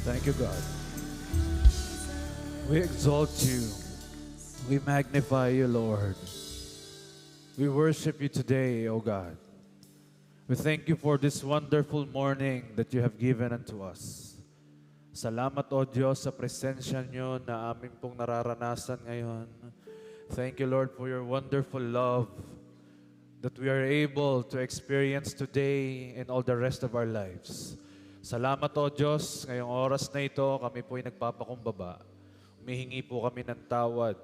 Thank you, God. We exalt you. We magnify you, Lord. We worship you today, O God. We thank you for this wonderful morning that you have given unto us. Salamat, O Diyos, sa presensya nyo na amin pong nararanasan ngayon. Thank you, Lord, for your wonderful love that we are able to experience today and all the rest of our lives. Salamat, O Diyos, ngayong oras na ito, kami po'y nagpapakumbaba. Humihingi po kami ng tawad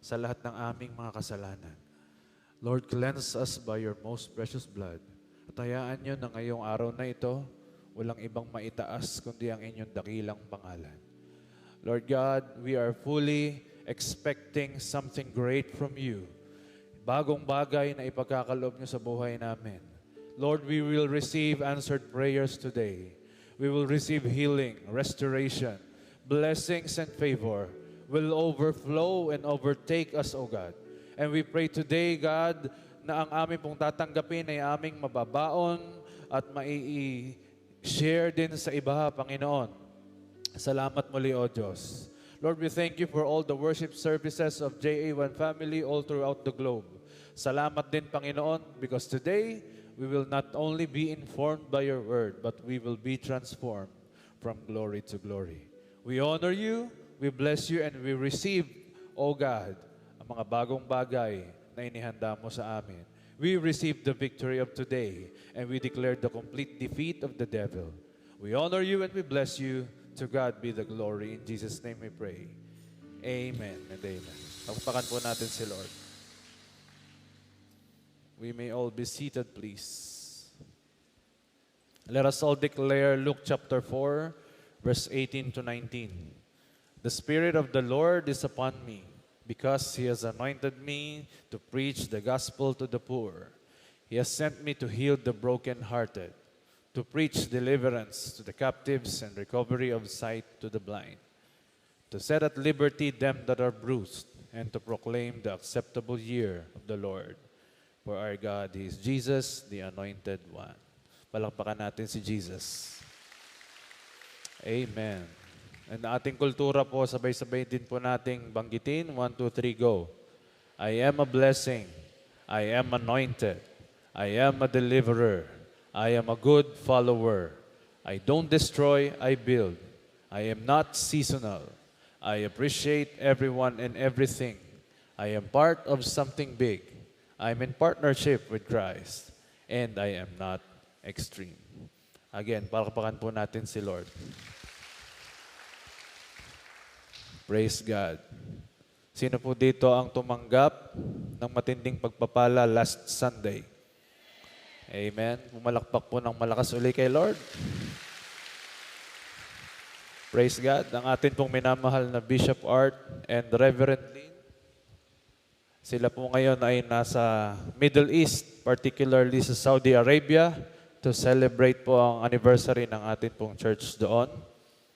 sa lahat ng aming mga kasalanan. Lord, cleanse us by your most precious blood. At hayaan nyo na ngayong araw na ito, walang ibang maitaas kundi ang inyong dakilang pangalan. Lord God, we are fully expecting something great from you. Bagong bagay na ipagkakaloob nyo sa buhay namin. Lord, we will receive answered prayers today. We will receive healing, restoration, blessings and favor will overflow and overtake us, O God. And we pray today, God, na ang aming pong tatanggapin ay aming mababaon at mai-share din sa iba, Panginoon. Salamat muli, O Diyos. Lord, we thank you for all the worship services of JA1 family all throughout the globe. Salamat din, Panginoon, because today we will not only be informed by your word, but we will be transformed from glory to glory. We honor you, we bless you, and we receive, O God, ang mga bagong bagay na inihanda mo sa amin. We receive the victory of today, and we declare the complete defeat of the devil. We honor you and we bless you. To God be the glory. In Jesus' name we pray. Amen and amen. Pagpakan po natin si Lord. We may all be seated, please. Let us all declare Luke chapter 4, verse 18 to 19. The Spirit of the Lord is upon me, because He has anointed me to preach the gospel to the poor. He has sent me to heal the brokenhearted, to preach deliverance to the captives and recovery of sight to the blind, to set at liberty them that are bruised, and to proclaim the acceptable year of the Lord. For our God is Jesus, the Anointed One. Palakpakan natin si Jesus. Amen. And ating kultura po, sabay-sabay din po nating banggitin. 1, 2, 3, go. I am a blessing. I am anointed. I am a deliverer. I am a good follower. I don't destroy, I build. I am not seasonal. I appreciate everyone and everything. I am part of something big. I'm in partnership with Christ. And I am not extreme. Again, palakpakan po natin si Lord. Praise God. Sino po dito ang tumanggap ng matinding pagpapala last Sunday? Amen. Pumalakpak po ng malakas uli kay Lord. Praise God. Ang atin pong minamahal na Bishop Art and Reverend Lynn, sila po ngayon ay nasa Middle East, particularly sa Saudi Arabia, to celebrate po ang anniversary ng atin pong church doon.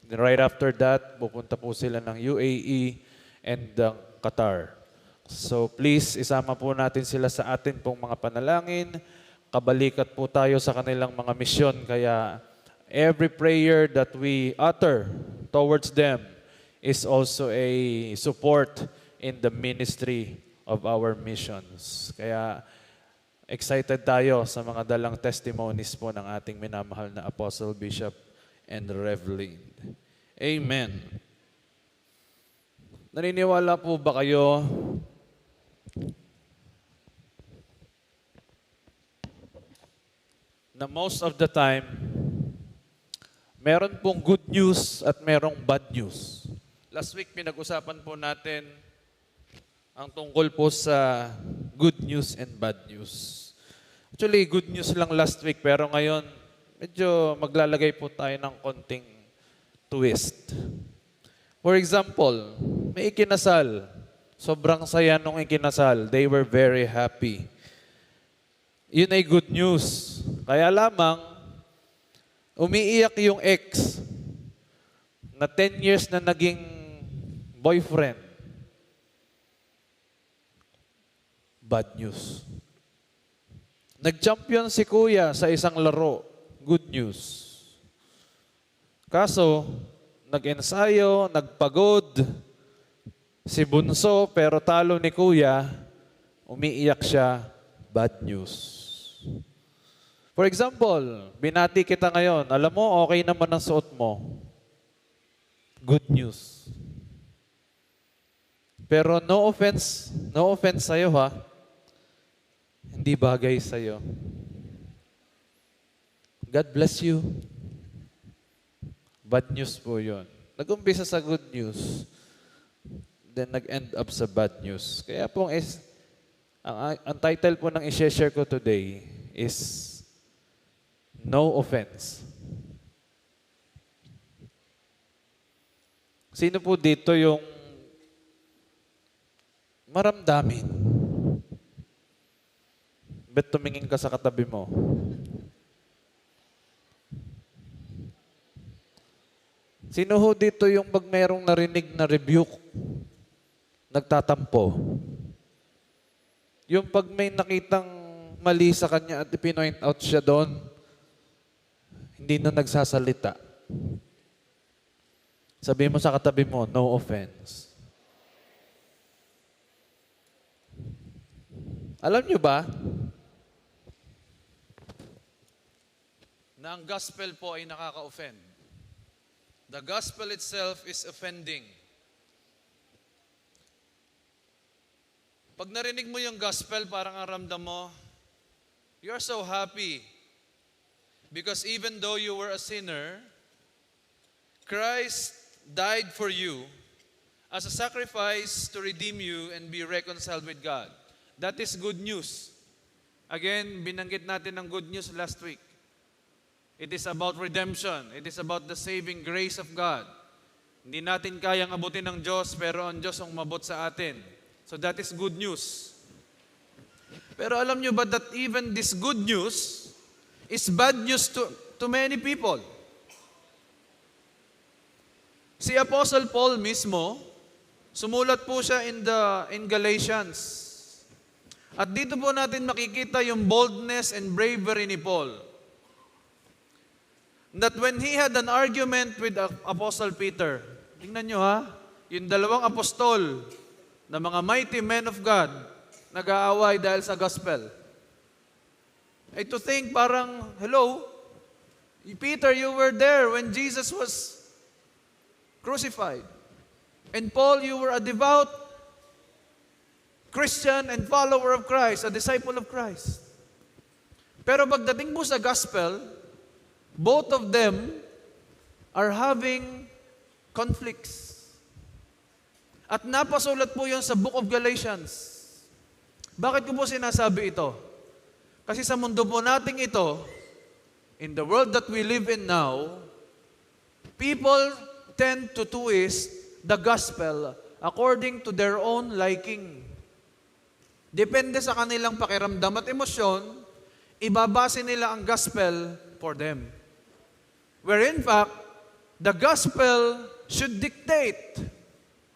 And right after that, pupunta po sila ng UAE and Qatar. So please, isama po natin sila sa atin pong mga panalangin. Kabalikat po tayo sa kanilang mga misyon. Kaya every prayer that we utter towards them is also a support in the ministry of our missions. Kaya excited tayo sa mga dalang testimonies po ng ating minamahal na Apostle, Bishop, and Reverend. Amen. Naniniwala po ba kayo na most of the time, meron pong good news at merong bad news? Last week, pinag-usapan po natin ang tungkol po sa good news and bad news. Actually, good news lang last week, pero ngayon, medyo maglalagay po tayo ng konting twist. For example, may ikinasal. Sobrang saya nung ikinasal. They were very happy. Yun ay good news. Kaya lamang, umiiyak yung ex na 10 years na naging boyfriend. Bad news. Nag-champion si kuya sa isang laro. Good news. Kaso, nag-ensayo, nagpagod. Si Bunso, pero talo ni Kuya, umiiyak siya, bad news. For example, binati kita ngayon, alam mo, okay naman ang suot mo. Good news. Pero no offense sa'yo ha. Hindi bagay sa'yo. God bless you. Bad news po yun. Nag-umpisa sa good news, then nag-end up sa bad news. Kaya po, ang title po ng i-share ko today is No Offense. Sino po dito yung maramdamin? Bet tumingin ka sa katabi mo. Sino ho dito yung pag mayroong narinig na rebuke, nagtatampo? Yung pag may nakitang mali sa kanya at ipinoint out siya doon, hindi na nagsasalita. Sabi mo sa katabi mo, no offense. Alam nyo ba na ang gospel po ay nakaka-offend? The gospel itself is offending. Pag narinig mo yung gospel, parang ang ramdam mo, you're so happy. Because even though you were a sinner, Christ died for you as a sacrifice to redeem you and be reconciled with God. That is good news. Again, binanggit natin ang good news last week. It is about redemption. It is about the saving grace of God. Hindi natin kayang abutin ng Diyos, pero ang Diyos ang umabot sa atin. So that is good news. Pero alam nyo ba that even this good news is bad news to many people? Si Apostle Paul mismo, sumulat po siya in Galatians. At dito po natin makikita yung boldness and bravery ni Paul. That when he had an argument with Apostle Peter, tingnan nyo ha, yung dalawang apostol na mga mighty men of God, nag-aaway dahil sa gospel. Ay to think parang, hello, Peter, you were there when Jesus was crucified. And Paul, you were a devout Christian and follower of Christ, a disciple of Christ. Pero pagdating po sa gospel, both of them are having conflicts. At napasulat po yun sa Book of Galatians. Bakit ko po sinasabi ito? Kasi sa mundo po nating ito, in the world that we live in now, people tend to twist the gospel according to their own liking. Depende sa kanilang pakiramdam at emosyon, ibabase nila ang gospel for them. Where in fact, the gospel should dictate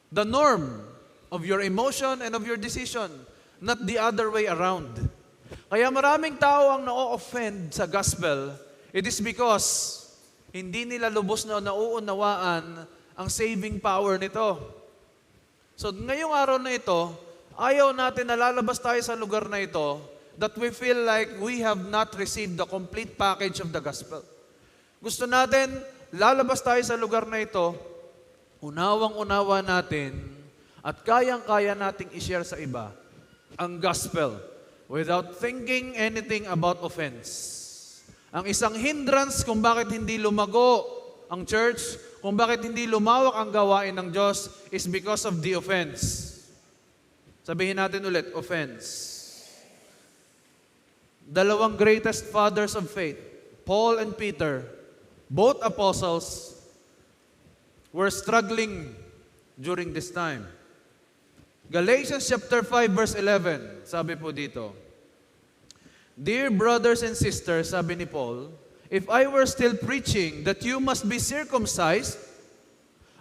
the norm of your emotion and of your decision, not the other way around. Kaya maraming tao ang na-offend sa gospel, it is because hindi nila lubos na nauunawaan ang saving power nito. So ngayong araw na ito, ayaw natin na lalabas tayo sa lugar na ito that we feel like we have not received the complete package of the gospel. Gusto natin, lalabas tayo sa lugar na ito, unawang-unawa natin, at kayang-kaya nating i-share sa iba ang gospel without thinking anything about offense. Ang isang hindrance kung bakit hindi lumago ang church, kung bakit hindi lumawak ang gawain ng Diyos, is because of the offense. Sabihin natin ulit, offense. Dalawang greatest fathers of faith, Paul and Peter, both apostles, were struggling during this time. Galatians chapter 5 verse 11, sabi po dito, Dear brothers and sisters, sabi ni Paul, if I were still preaching that you must be circumcised,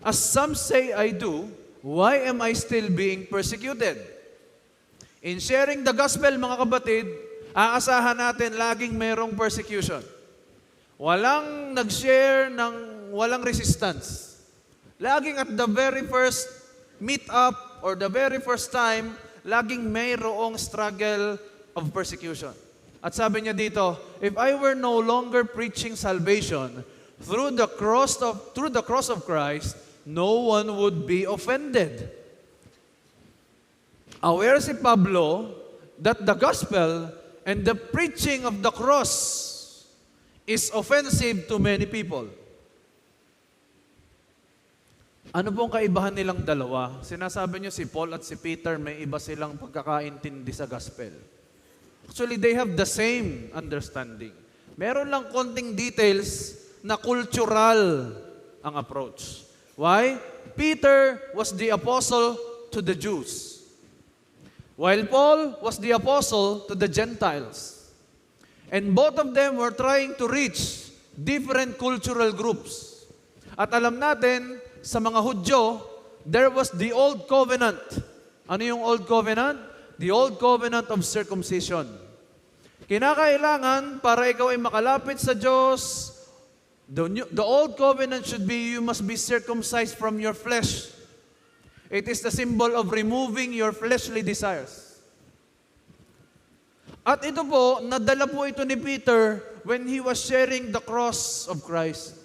as some say I do, why am I still being persecuted? In sharing the gospel, mga kapatid, aasahan natin laging merong persecution. Walang nag-share ng walang resistance. Laging at the very first meet up or the very first time, laging mayroong struggle of persecution. At sabi niya dito, if I were no longer preaching salvation through the cross of Christ, no one would be offended. Aware si Pablo that the gospel and the preaching of the cross is offensive to many people. Ano pong kaibahan nilang dalawa? Sinasabi niyo si Paul at si Peter may iba silang pagkakaintindi sa gospel. Actually, they have the same understanding. Meron lang konting details na cultural ang approach. Why? Peter was the apostle to the Jews, while Paul was the apostle to the Gentiles. And both of them were trying to reach different cultural groups. At alam natin, sa mga Hudyo, there was the Old Covenant. Ano yung Old Covenant? The Old Covenant of circumcision. Kinakailangan para ikaw ay makalapit sa Diyos, the Old Covenant should be, you must be circumcised from your flesh. It is the symbol of removing your fleshly desires. At ito po, nadala po ito ni Peter when he was sharing the cross of Christ.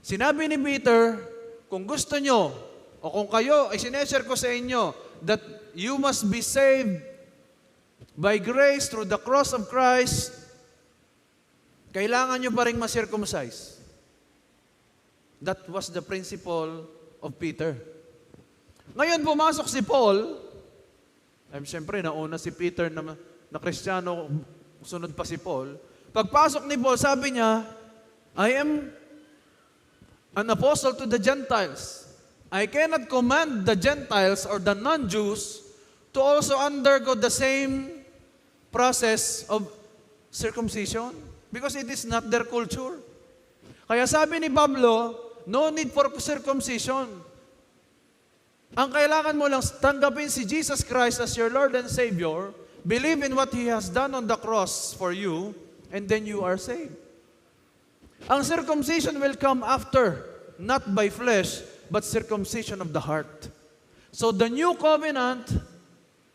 Sinabi ni Peter, kung gusto nyo, o kung kayo, ay sineshare ko sa inyo, that you must be saved by grace through the cross of Christ, kailangan nyo pa rin ma-circumcise. That was the principle of Peter. Ngayon, pumasok si Paul, siyempre, nauna si Peter na Kristiyano, sunod pa si Paul. Pagpasok ni Paul, sabi niya, I am an apostle to the Gentiles. I cannot command the Gentiles or the non-Jews to also undergo the same process of circumcision because it is not their culture. Kaya sabi ni Pablo, no need for circumcision. Ang kailangan mo lang tanggapin si Jesus Christ as your Lord and Savior, believe in what He has done on the cross for you, and then you are saved. Ang circumcision will come after, not by flesh, but circumcision of the heart. So the new covenant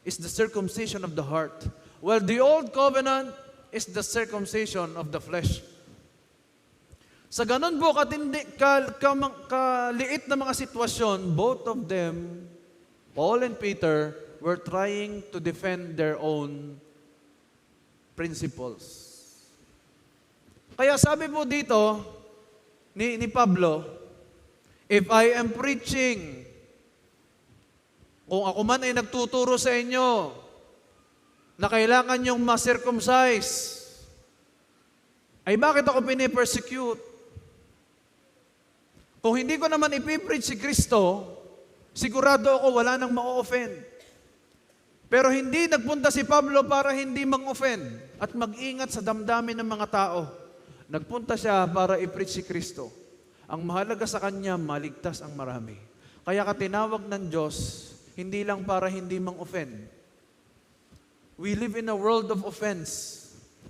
is the circumcision of the heart, while the old covenant is the circumcision of the flesh. Sa ganun po kaliit na mga sitwasyon, both of them, Paul and Peter, were trying to defend their own principles. Kaya sabi po dito ni Pablo, if I am preaching, kung ako man ay nagtuturo sa inyo na kailangan yung ma-circumcise, ay bakit ako pinipersecute? Kung hindi ko naman ipipreach si Kristo, sigurado ako wala nang ma-offend. Pero hindi nagpunta si Pablo para hindi mang-offend at mag-ingat sa damdamin ng mga tao. Nagpunta siya para i-preach si Kristo. Ang mahalaga sa kanya, maligtas ang marami. Kaya ka tinawag ng Diyos, hindi lang para hindi mang-offend. We live in a world of offense.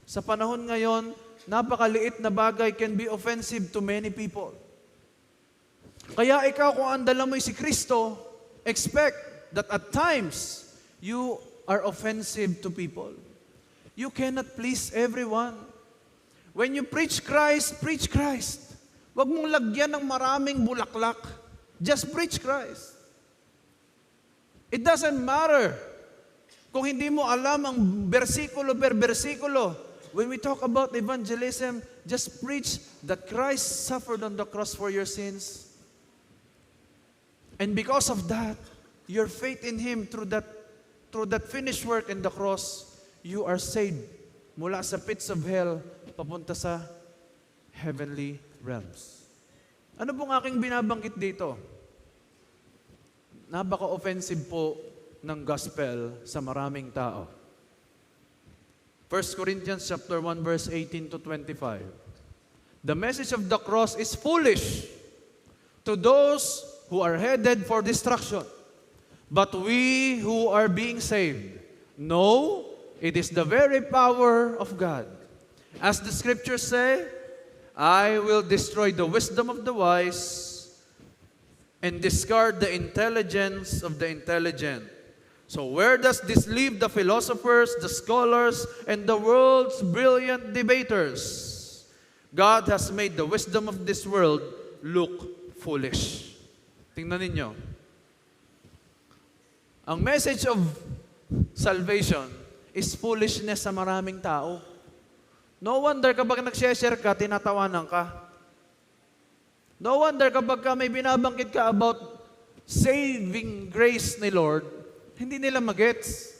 Sa panahon ngayon, napakaliit na bagay can be offensive to many people. Kaya ikaw, kung ang dala mo'y si Kristo, expect that at times, you are offensive to people. You cannot please everyone. When you preach Christ, preach Christ. Huwag mong lagyan ng maraming bulaklak. Just preach Christ. It doesn't matter kung hindi mo alam ang bersikulo per bersikulo. When we talk about evangelism, just preach that Christ suffered on the cross for your sins. And because of that, your faith in Him through that finished work in the cross, you are saved mula sa pits of hell papunta sa heavenly realms. Ano pong aking binabanggit dito? Napaka-offensive po ng gospel sa maraming tao. 1 Corinthians chapter 1 verse 18 to 25. The message of the cross is foolish to those who are headed for destruction. But we who are being saved know it is the very power of God. As the scriptures say, I will destroy the wisdom of the wise and discard the intelligence of the intelligent. So where does this leave the philosophers, the scholars, and the world's brilliant debaters? God has made the wisdom of this world look foolish. Tingnan ninyo. Ang message of salvation is foolishness sa maraming tao. No wonder kapag nag-share ka, tinatawanan ka. No wonder kapag may binabangkit ka about saving grace ni Lord, hindi nila magets.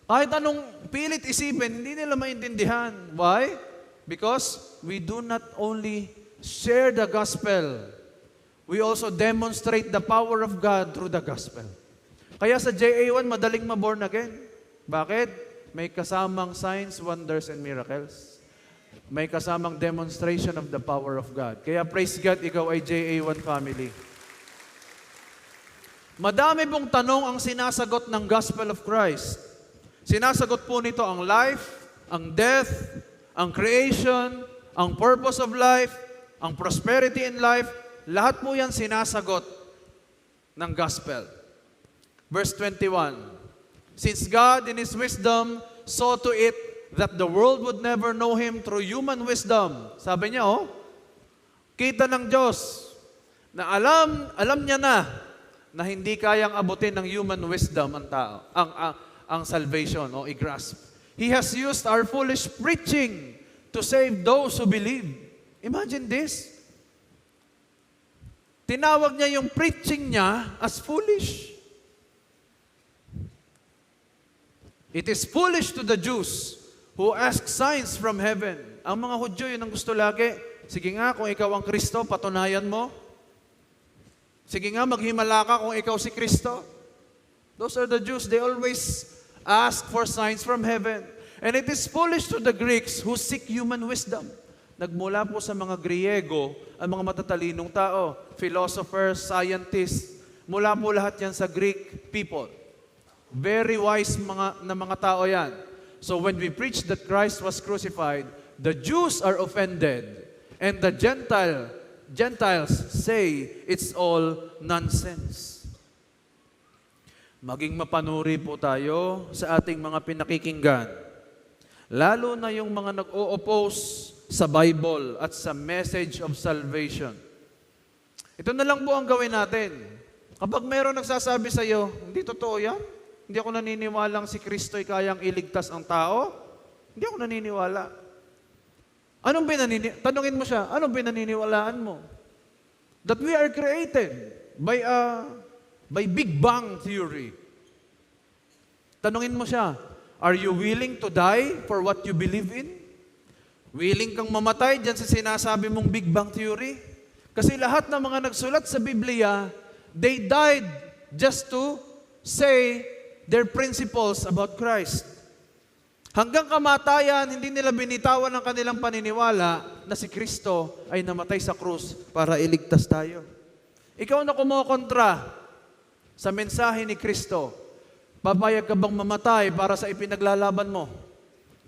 Kahit anong pilit isipin, hindi nila maintindihan. Why? Because we do not only share the gospel, we also demonstrate the power of God through the gospel. Kaya sa JA1, madaling ma-born again. Bakit? May kasamang signs, wonders, and miracles. May kasamang demonstration of the power of God. Kaya praise God, ikaw ay JA1 family. Madami pong tanong ang sinasagot ng Gospel of Christ. Sinasagot po nito ang life, ang death, ang creation, ang purpose of life, ang prosperity in life. Lahat po yan sinasagot ng Gospel. Verse 21, since God in His wisdom saw to it that the world would never know Him through human wisdom. Sabi niya, kita ng Diyos na alam niya na hindi kayang abutin ng human wisdom ang tao, ang salvation o i-grasp. He has used our foolish preaching to save those who believe. Imagine this. Tinawag niya yung preaching niya as foolish. It is foolish to the Jews who ask signs from heaven. Ang mga Hudyo, yun ang gusto lagi. Sige nga, kung ikaw ang Kristo, patunayan mo. Sige nga, maghimala ka kung ikaw si Kristo. Those are the Jews. They always ask for signs from heaven. And it is foolish to the Greeks who seek human wisdom. Nagmula po sa mga Griego, ang mga matatalinong tao, philosophers, scientists, mula po lahat yan sa Greek people. Very wise na mga tao yan. So when we preach that Christ was crucified, the Jews are offended, and the Gentiles say it's all nonsense. Maging mapanuri po tayo sa ating mga pinakikinggan. Lalo na yung mga nag-o-oppose sa Bible at sa message of salvation. Ito na lang po ang gawin natin. Kapag meron nagsasabi sa iyo, hindi totoo yan. Hindi ako naniniwalang si Kristo'y kayang iligtas ang tao. Hindi ako naniniwala. Tanungin mo siya, anong pinaniniwalaan mo? That we are created by Big Bang Theory. Tanungin mo siya, are you willing to die for what you believe in? Willing kang mamatay dyan sa sinasabi mong Big Bang Theory? Kasi lahat ng mga nagsulat sa Biblia, they died just to say their principles about Christ. Hanggang kamatayan, hindi nila binitawan ang kanilang paniniwala na si Kristo ay namatay sa krus para iligtas tayo. Ikaw na kumokontra sa mensahe ni Kristo, papayag ka bang mamatay para sa ipinaglalaban mo?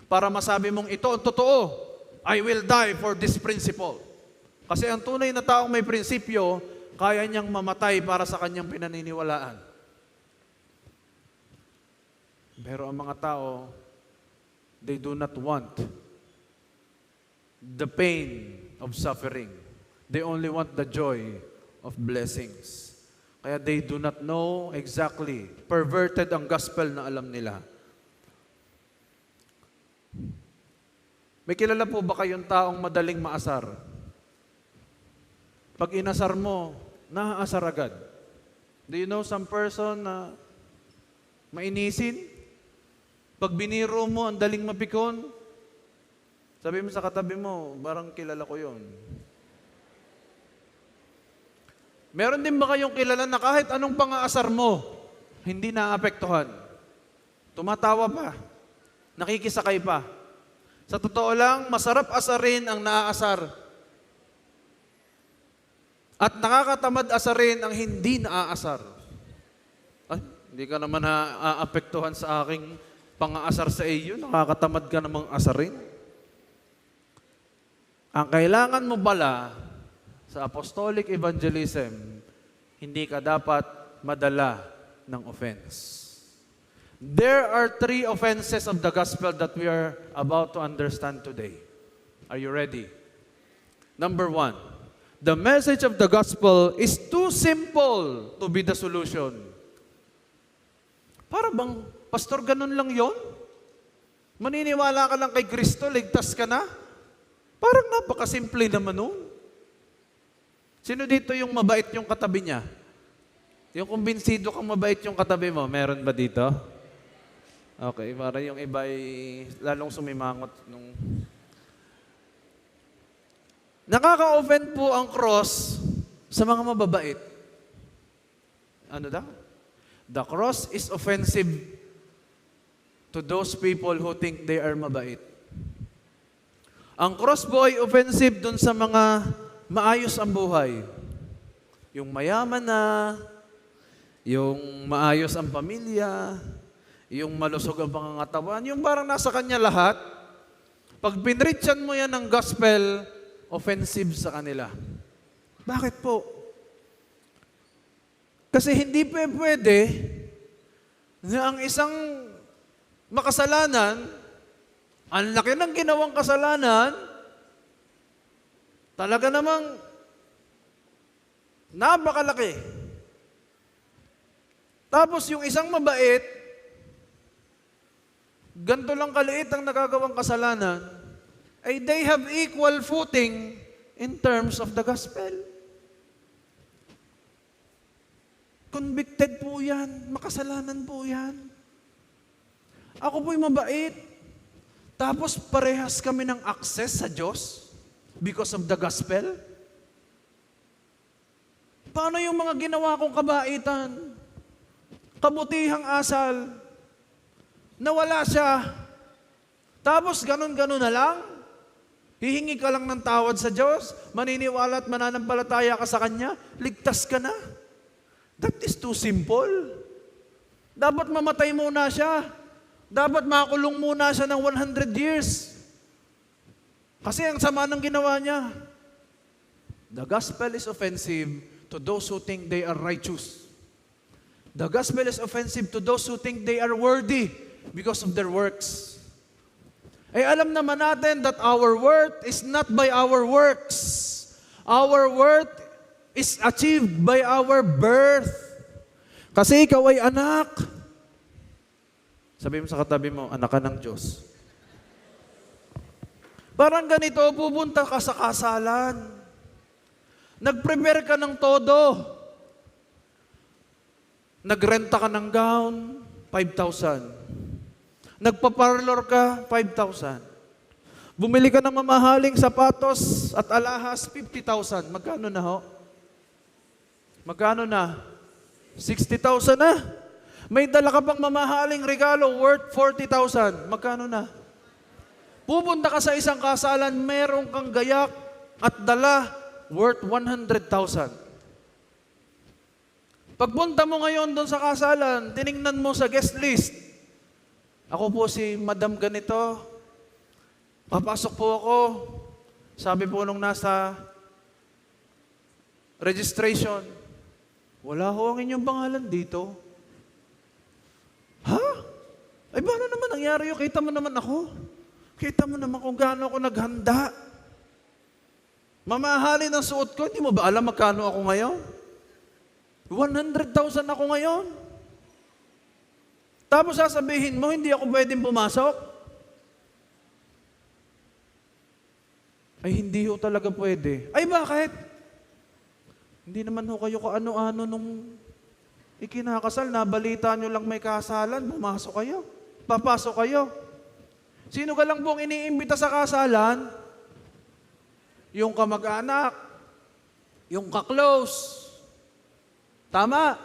Para masabi mong ito ang totoo, I will die for this principle. Kasi ang tunay na taong may prinsipyo, kaya niyang mamatay para sa kanyang pinaniniwalaan. Pero ang mga tao, they do not want the pain of suffering. They only want the joy of blessings. Kaya they do not know exactly. Perverted ang gospel na alam nila. May kilala po ba kayong taong madaling maasar? Pag inasar mo, naaasar agad. Do you know some person na mainisin? Pag biniro mo, ang daling mapikon. Sabi mo sa katabi mo, parang kilala ko yun. Meron din ba kayong kilala na kahit anong pang-aasar mo, hindi naapektuhan? Tumatawa pa. Nakikisakay pa. Sa totoo lang, masarap asarin ang naaasar. At nakakatamad asarin ang hindi naaasar. Ay, hindi ka naman naapektuhan sa aking pang-aasar sa iyo, nakakatamad ka namang asarin. Ang kailangan mo pala sa apostolic evangelism, hindi ka dapat madala ng offense. There are 3 offenses of the gospel that we are about to understand today. Are you ready? Number 1, the message of the gospel is too simple to be the solution. Para bang, pastor, ganun lang yon? Maniniwala ka lang kay Kristo, ligtas ka na? Parang napakasimple naman nun. Sino dito yung mabait yung katabi niya? Yung kumbinsido kang mabait yung katabi mo, meron ba dito? Okay, para yung iba ay lalong sumimangot nung... Nakaka-offend po ang cross sa mga mababait. Ano daw? The cross is offensive to those people who think they are mabait. Ang cross po ay offensive dun sa mga maayos ang buhay. Yung mayaman na, yung maayos ang pamilya, yung malusog ang pangangatawan, yung parang nasa kanya lahat. Pag pinritsan mo yan ng gospel, offensive sa kanila. Bakit po? Kasi hindi pwede na ang isang makasalanan, ang laki ng ginawang kasalanan, talaga namang napakalaki. Tapos yung isang mabait, ganito lang kaliit ang nagagawang kasalanan, ay they have equal footing in terms of the gospel. Convicted po yan, makasalanan po yan. Ako po'y mabait. Tapos parehas kami ng access sa Diyos because of the gospel. Paano yung mga ginawa kong kabaitan? Kabutihang asal. Nawala siya. Tapos ganun-ganun na lang. Hihingi ka lang ng tawad sa Diyos, maniniwala at mananampalataya ka sa Kanya, ligtas ka na. That is too simple. Dapat mamatay muna siya. Dapat makulong muna siya ng 100 years. Kasi ang sama ng ginawa niya. The gospel is offensive to those who think they are righteous. The gospel is offensive to those who think they are worthy because of their works. Ay alam naman natin that our worth is not by our works. Our worth is achieved by our birth. Kasi ikaw ay anak. Sabi mo sa katabi mo, anak ka ng Diyos. Parang ganito, pupunta ka sa kasalan. Nag-prepare ka ng todo. Nagrenta ka ng gown, 5,000. Nagpa-parlor ka, 5,000. Bumili ka ng mamahaling sapatos at alahas, 50,000. Magkano na ho? Magkano na? 60,000 na? May dala ka pang mamahaling regalo worth 40,000. Magkano na? Pupunta ka sa isang kasalan, meron kang gayak at dala worth 100,000. Pagpunta mo ngayon doon sa kasalan, tiningnan mo sa guest list. Ako po si Madam ganito. Papasok po ako. Sabi po nung nasa registration, wala ho ang inyong pangalan dito. Ha? Ay, paano naman nangyari yun? Kita mo naman ako. Kita mo naman kung gaano ako naghanda. Mamahalin ang suot ko. Hindi mo ba alam magkano ako ngayon? 100,000 ako ngayon. Tapos sasabihin mo, hindi ako pwedeng pumasok? Ay, hindi ho talaga pwede. Ay, bakit? Hindi naman ho kayo kaano-ano nung ikinakasal, nabalita nyo lang may kasalan, pumasok kayo. Papasok kayo. Sino ka lang pong iniimbita sa kasalan? Yung kamag-anak, yung ka-close. Tama.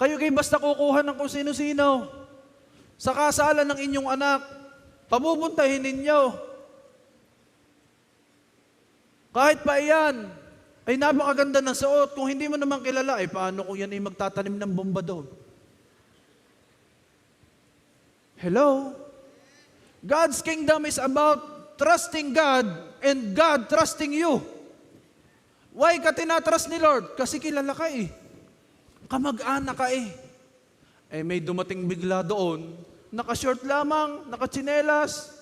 Kayo kayo basta kukuha ng kung sino-sino. Sa kasalan ng inyong anak, papupuntahin ninyo. Kahit pa iyan, ay napakaganda ng suot. Kung hindi mo naman kilala, ay paano kung yan ay magtatanim ng bomba doon? Hello? God's kingdom is about trusting God and God trusting you. Why ka tinatrust ni Lord? Kasi kilala ka eh. Kamag-anak ka eh. Eh may dumating bigla doon, naka-short lamang, naka-tsinelas.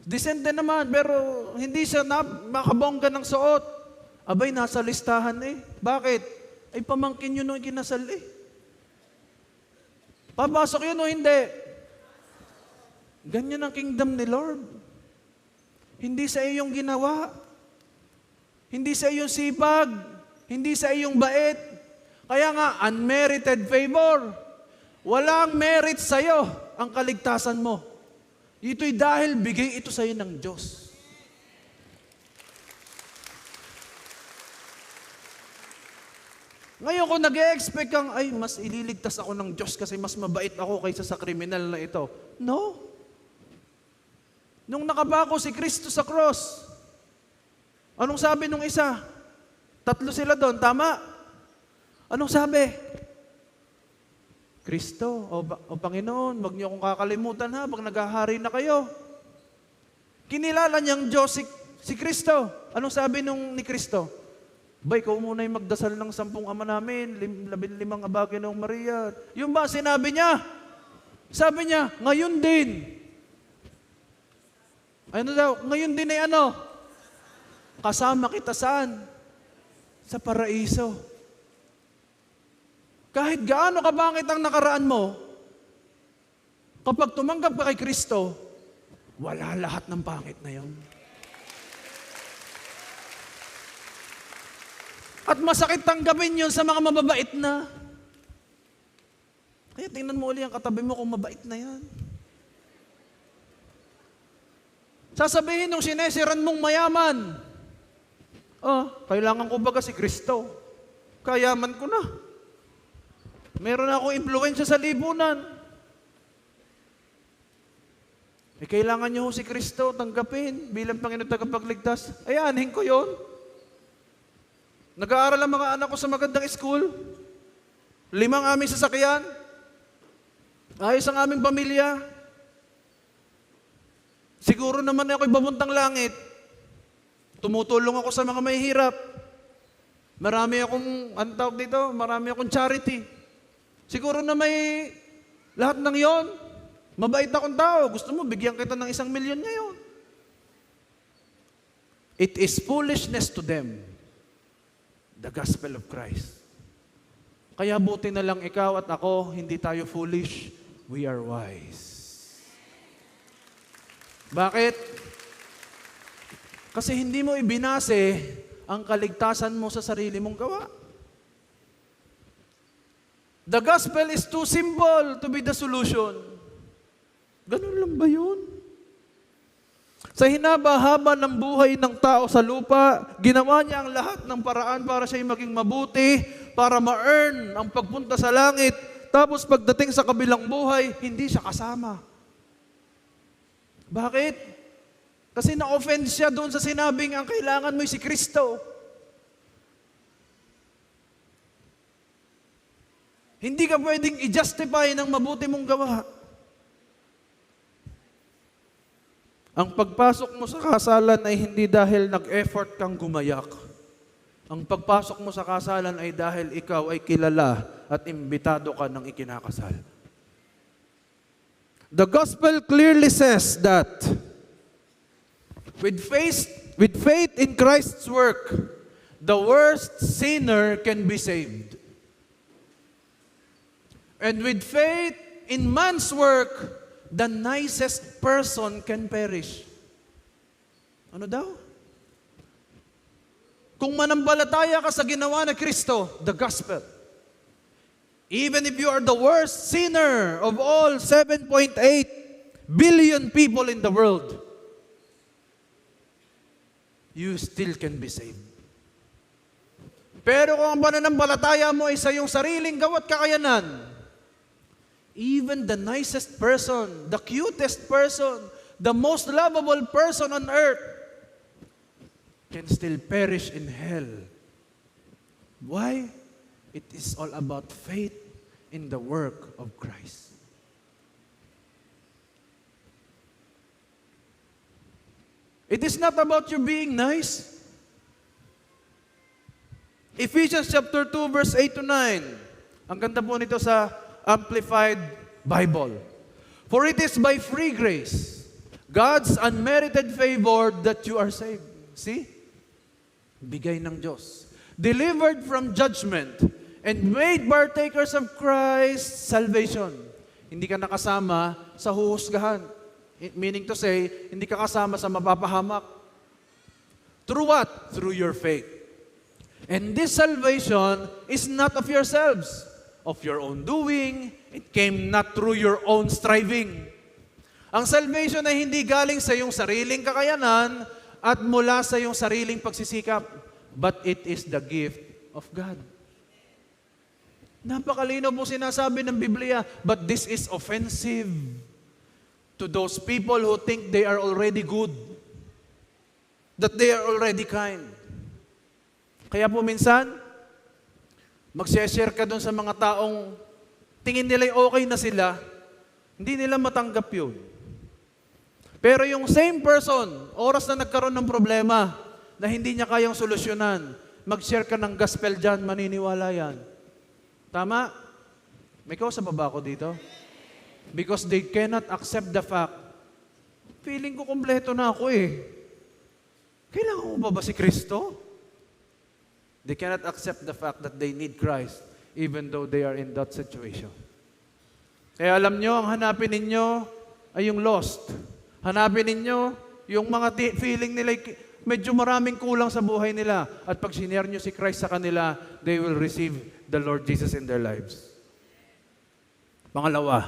Decent din naman, pero hindi siya makabongga ng suot. Abay, nasa listahan eh. Bakit? Ay pamangkin yun nung ikinasal eh. Papasok yun o hindi? Ganyan ang kingdom ni Lord. Hindi sa iyong ginawa. Hindi sa iyong sipag. Hindi sa iyong bait. Kaya nga, unmerited favor. Walang merit sa iyo ang kaligtasan mo. Ito'y dahil bigay ito sa iyo ng Diyos. Ngayon kung nag-e-expect kang, ay, mas ililigtas ako ng Diyos kasi mas mabait ako kaysa sa kriminal na ito. No. Nung nakapako si Kristo sa cross, anong sabi nung isa? 3 sila doon, tama? Anong sabi? Kristo, o Panginoon, wag niyo akong kakalimutan habang naghahari na kayo. Kinilala niyang Diyos si Kristo. Anong sabi ni Kristo? Bay, ikaw muna yung magdasal ng 10 ama namin, 15 abake ng Maria. Yung ba sinabi niya? Sabi niya, ngayon din. Ano daw? Ngayon din ay ano? Kasama kita saan? Sa paraiso. Kahit gaano kabangit ang nakaraan mo, kapag tumanggap ka kay Kristo, wala lahat ng pangit na yun. At masakit tanggapin yun sa mga mababait na. Kaya tingnan mo uli ang katabi mo kung mabait na yan. Sasabihin nung sinesiran mong mayaman, kailangan ko baga si Kristo. Kayaman ko na. Meron akong impluwensya sa lipunan. Kailangan niyo si Kristo tanggapin bilang Panginoon tagapagligtas. Ayanin ko yon. Nag-aaral ang mga anak ko sa magandang school. 5 aming sasakyan. Ayos ang aming pamilya. Siguro naman ako'y babuntang langit. Tumutulong ako sa mga mahihirap. Marami akong charity. Siguro na may lahat ng yon. Mabait akong tao. Gusto mo, bigyan kita ng 1 milyon ngayon. It is foolishness to them. The gospel of Christ. Kaya buti na lang ikaw at ako, hindi tayo foolish, we are wise. Bakit? Kasi hindi mo ibinase ang kaligtasan mo sa sarili mong gawa. The gospel is too simple to be the solution. Ganun lang ba yun? Sa hinaba-haba ng buhay ng tao sa lupa, ginawa niya ang lahat ng paraan para siya maging mabuti, para ma-earn ang pagpunta sa langit. Tapos pagdating sa kabilang buhay, hindi siya kasama. Bakit? Kasi na-offend siya doon sa sinabing ang kailangan mo si Kristo. Hindi ka pwedeng i-justify ng mabuti mong gawa. Ang pagpasok mo sa kasalan ay hindi dahil nag-effort kang gumayak. Ang pagpasok mo sa kasalan ay dahil ikaw ay kilala at imbitado ka ng ikinakasal. The gospel clearly says that with faith in Christ's work, the worst sinner can be saved. And with faith in man's work, the nicest person can perish. Ano daw? Kung manambalataya ka sa ginawa ni Kristo, the gospel, even if you are the worst sinner of all 7.8 billion people in the world, you still can be saved. Pero kung ang pananampalataya mo ay sa iyong sariling gawa't kakayanan, even the nicest person, the cutest person, the most lovable person on earth can still perish in hell. Why? It is all about faith in the work of Christ. It is not about you being nice. Ephesians chapter 2, verse 8 to 9. Ang ganda po nito sa Amplified Bible. For it is by free grace, God's unmerited favor that you are saved. See? Bigay ng Diyos. Delivered from judgment and made partakers of Christ's salvation. Hindi ka nakasama sa huhusgahan. Meaning to say, hindi ka kasama sa mapapahamak. Through what? Through your faith. And this salvation is not of yourselves, of your own doing. It came not through your own striving. Ang salvation ay hindi galing sa iyong sariling kakayanan at mula sa iyong sariling pagsisikap, but it is the gift of God. Napakalinaw po sinasabi ng Biblia, but this is offensive to those people who think they are already good, that they are already kind. Kaya po minsan, mag-share ka doon sa mga taong tingin nila okay na sila, hindi nila matanggap yun. Pero yung same person, oras na nagkaroon ng problema na hindi niya kayang solusyonan, mag-share ka ng gospel dyan, maniniwala yan. Tama? May kausa pa ba ako dito? Because they cannot accept the fact, feeling ko kompleto na ako eh. Kailangan mo ba si Kristo? They cannot accept the fact that they need Christ even though they are in that situation. Kaya alam nyo, ang hanapin ninyo ay yung lost. Hanapin ninyo yung mga feeling nila medyo maraming kulang sa buhay nila. At pag sinare nyo si Christ sa kanila, they will receive the Lord Jesus in their lives. Pangalawa,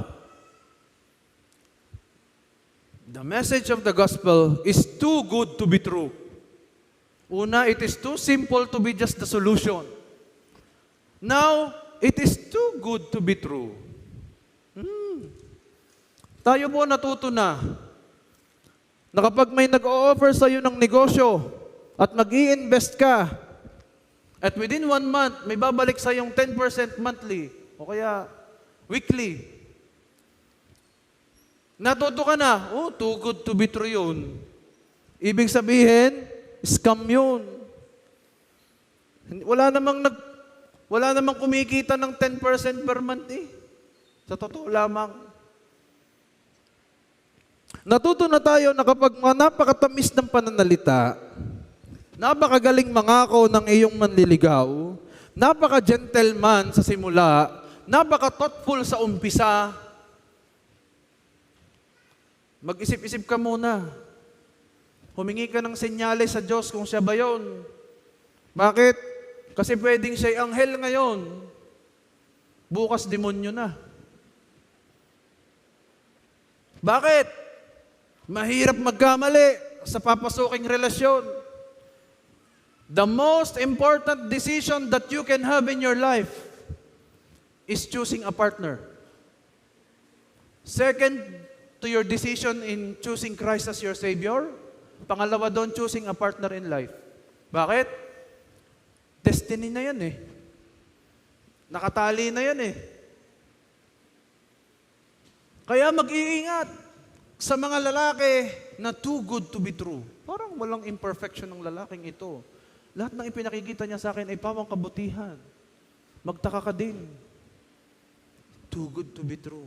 the message of the gospel is too good to be true. Una, it is too simple to be just the solution. Now, it is too good to be true. Tayo po natuto na kapag may nag-o-offer sa iyo ng negosyo at mag-i-invest ka, at within 1 month, may babalik sa yung 10% monthly o kaya weekly. Natuto ka na, too good to be true yun. Ibig sabihin, scam yun. Wala namang kumikita ng 10% per month eh. Sa totoo lamang. Natuto na tayo na kapag napakatamis ng pananalita, napakagaling mangako ng iyong manliligaw, napaka-gentleman sa simula, napaka-thoughtful sa umpisa, mag-isip-isip ka muna. Humingi ka ng senyales sa Diyos kung siya ba yun. Bakit? Kasi pwedeng siya'y anghel ngayon. Bukas demonyo na. Bakit? Mahirap magkamali sa papasuking relasyon. The most important decision that you can have in your life is choosing a partner. Second to your decision in choosing Christ as your Savior, pangalawa doon, choosing a partner in life. Bakit? Destiny na yan eh. Nakatali na yan eh. Kaya mag-iingat sa mga lalaki na too good to be true. Parang walang imperfection ng lalaking ito. Lahat ng ipinakikita niya sa akin ay pawang kabutihan. Magtaka ka din. Too good to be true.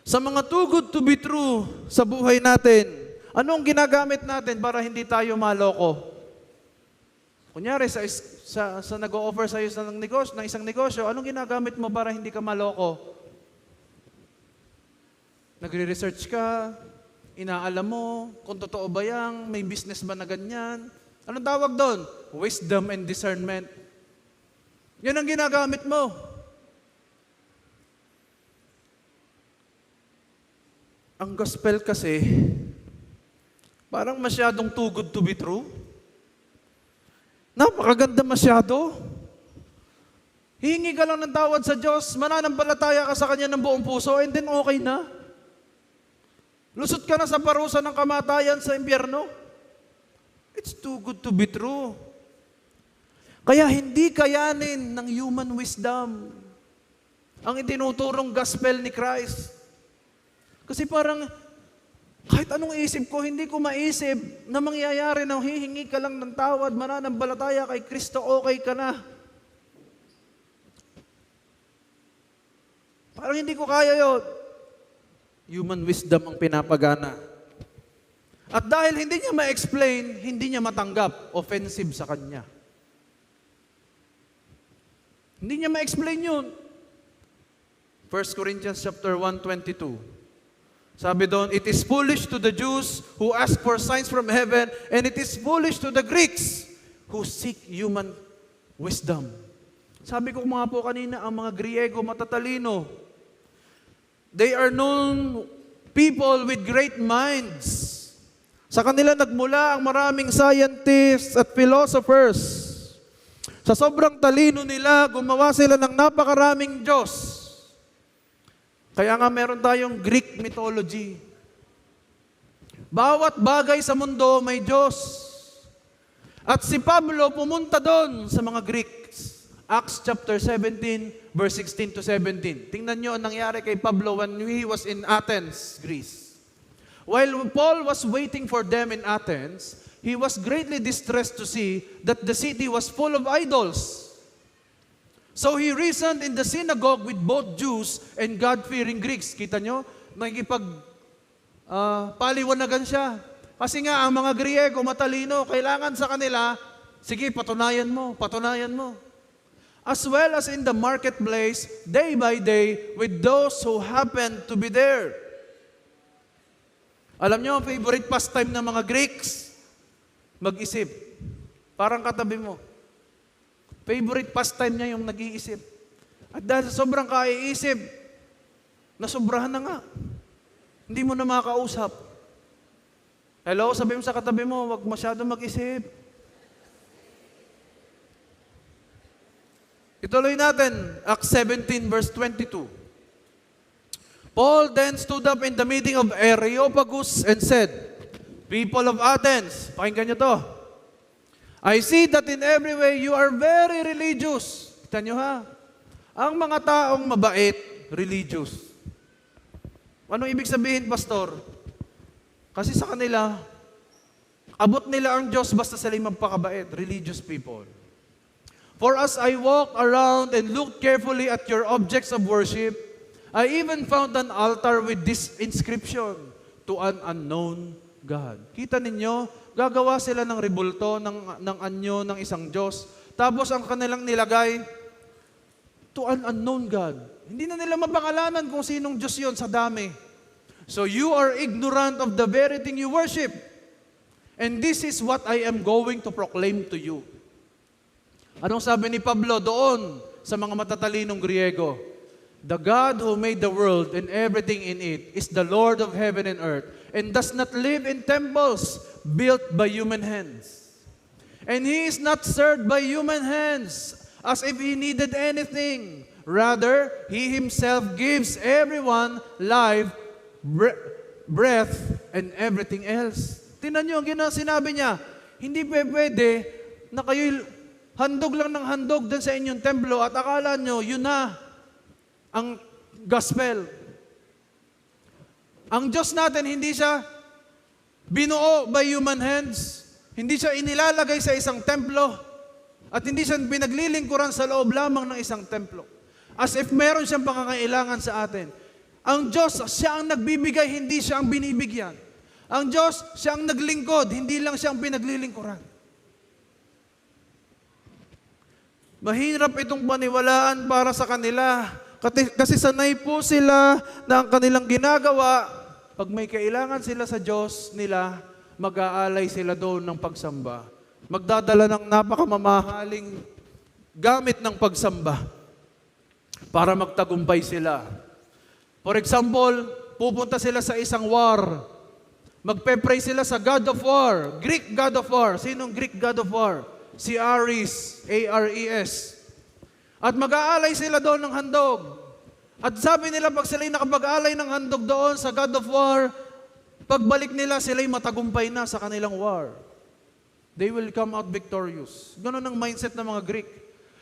Sa mga too good to be true sa buhay natin, anong ginagamit natin para hindi tayo maloko? Kunyari, sa nag-o-offer sa iyo ng isang negosyo, anong ginagamit mo para hindi ka maloko? Nagre-research ka, inaalam mo, kung totoo ba yan, may business ba na ganyan? Anong tawag doon? Wisdom and discernment. Yan ang ginagamit mo. Ang gospel kasi, parang masyadong too good to be true. Napakaganda masyado. Hihingi ka lang ng tawad sa Diyos, mananampalataya ka sa Kanya ng buong puso, and then okay na. Lusot ka na sa parusa ng kamatayan sa impyerno. It's too good to be true. Kaya hindi kayanin ng human wisdom ang itinuturong gospel ni Christ. Kasi parang Kahit anong isip ko, hindi ko maisip na mangyayari na hihingi ka lang ng tawad, mananampalataya kay Kristo, okay ka na. Parang hindi ko kaya yun. Human wisdom ang pinapagana. At dahil hindi niya ma-explain, hindi niya matanggap, offensive sa kanya. Hindi niya ma-explain yun. 1 Corinthians chapter 1:22. Sabi doon, it is foolish to the Jews who ask for signs from heaven, and it is foolish to the Greeks who seek human wisdom. Sabi ko mga po kanina, ang mga Griego matatalino. They are known people with great minds. Sa kanila nagmula ang maraming scientists at philosophers. Sa sobrang talino nila, gumawa sila ng napakaraming Diyos. Kaya nga meron tayong Greek mythology. Bawat bagay sa mundo may Diyos. At si Pablo pumunta doon sa mga Greeks. Acts chapter 17, verse 16 to 17. Tingnan nyo ang nangyari kay Pablo when he was in Athens, Greece. While Paul was waiting for them in Athens, he was greatly distressed to see that the city was full of idols. So he reasoned in the synagogue with both Jews and God-fearing Greeks. Kita nyo? Paliwanagan siya. Kasi nga, ang mga Griego matalino, kailangan sa kanila, sige, patunayan mo, patunayan mo. As well as in the marketplace, day by day, with those who happen to be there. Alam nyo, ang favorite pastime ng mga Greeks, mag-isip. Parang katabi mo. Favorite pastime niya yung nag-iisip. At dahil sa sobrang kaiisip, nasobrahan na nga. Hindi mo na makakausap. Hello, sabi mo sa katabi mo, huwag masyado mag-isip. Ituloy natin, Acts 17 verse 22. Paul then stood up in the meeting of Areopagus and said, people of Athens, pakinggan nyo to, I see that in every way you are very religious. Kita nyo ha? Ang mga taong mabait, religious. Anong ibig sabihin, pastor? Kasi sa kanila, abot nila ang Diyos basta sila magpakabait, religious people. For as I walked around and looked carefully at your objects of worship, I even found an altar with this inscription, to an unknown God. Kita ninyo, gagawa sila ng rebulto, ng anyo, ng isang Diyos. Tapos ang kanilang nilagay, to an unknown God. Hindi na nila mapangalanan kung sinong Diyos yon sa dami. So you are ignorant of the very thing you worship. And this is what I am going to proclaim to you. Anong sabi ni Pablo doon sa mga matatalinong Griego? The God who made the world and everything in it is the Lord of heaven and earth, and does not live in temples built by human hands. And He is not served by human hands as if He needed anything. Rather, He Himself gives everyone life, breath, and everything else. Tingnan nyo, ang sinabi niya, hindi pwede na kayo handog lang ng handog dun sa inyong templo at akala nyo, yun na ang gospel. Ang Diyos natin, hindi siya binuo by human hands. Hindi siya inilalagay sa isang templo. At hindi siya pinaglilingkuran sa loob lamang ng isang templo. As if meron siyang pangangailangan sa atin. Ang Diyos, siya ang nagbibigay, hindi siya ang binibigyan. Ang Diyos, siya ang naglingkod, hindi lang siya ang pinaglilingkuran. Mahirap itong paniwalaan para sa kanila. Kasi sanay po sila na ang kanilang ginagawa, pag may kailangan sila sa Diyos nila, mag-aalay sila doon ng pagsamba. Magdadala ng napakamamahaling gamit ng pagsamba para magtagumpay sila. For example, pupunta sila sa isang war. Magpe-pray sila sa God of War, Greek God of War. Sinong Greek God of War? Si Ares, A-R-E-S. At mag-aalay sila doon ng handog. At sabi nila, pag sila'y nakapag-aalay ng handog doon sa God of War, pagbalik nila, sila'y matagumpay na sa kanilang war. They will come out victorious. Ganon ang mindset ng mga Greek.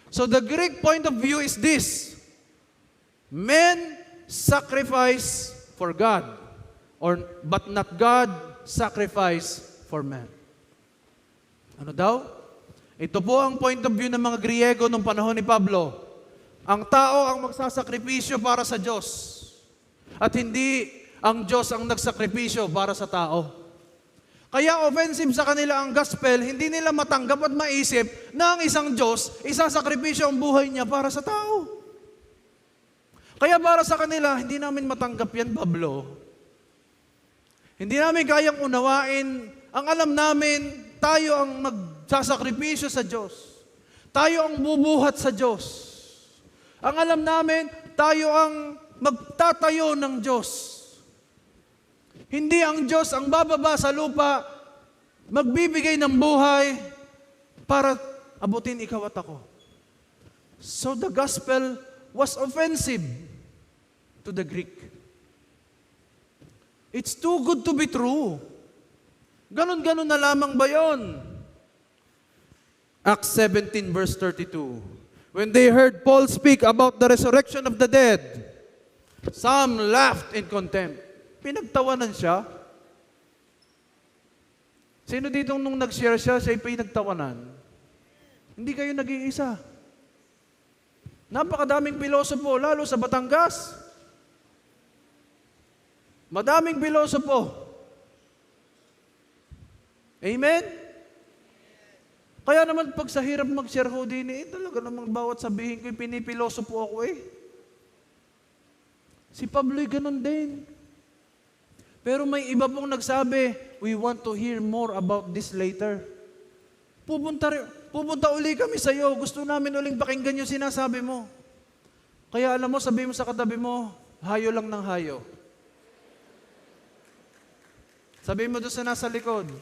So the Greek point of view is this. Men sacrifice for God. but not God sacrifice for man. Ano daw? Ito po ang point of view ng mga Griego nung panahon ni Pablo. Ang tao ang magsasakripisyo para sa Diyos. At hindi ang Diyos ang nagsakripisyo para sa tao. Kaya offensive sa kanila ang gospel, hindi nila matanggap at maisip na ang isang Diyos, isasakripisyo ang buhay niya para sa tao. Kaya para sa kanila, hindi namin matanggap yan, Pablo. Hindi namin kayang unawain. Ang alam namin, tayo ang magsasakripisyo sa Diyos. Tayo ang bubuhat sa Diyos. Ang alam namin, tayo ang magtatayo ng Diyos. Hindi ang Diyos ang bababa sa lupa, magbibigay ng buhay para abutin ikaw at ako. So the gospel was offensive to the Greek. It's too good to be true. Ganon-ganon na lamang ba yun? Acts 17 verse 32. When they heard Paul speak about the resurrection of the dead, some laughed in contempt. Pinagtawanan siya. Sino dito nung nag-share siya, siya'y pinagtawanan? Hindi kayo nag-iisa. Napakadaming pilosopo, lalo sa Batangas. Madaming pilosopo. Amen? Kaya naman pag sa hirap mag-share ho din, talaga namang bawat sabihin ko'y pinipilosopo ako eh. Si Pablo'y ganun din. Pero may iba pong nagsabi, we want to hear more about this later. Pupunta uli kami sa iyo. Gusto namin uling pakinggan yung sinasabi mo. Kaya alam mo, sabi mo sa katabi mo, hayo lang ng hayo. Sabi mo doon sa nasa likod,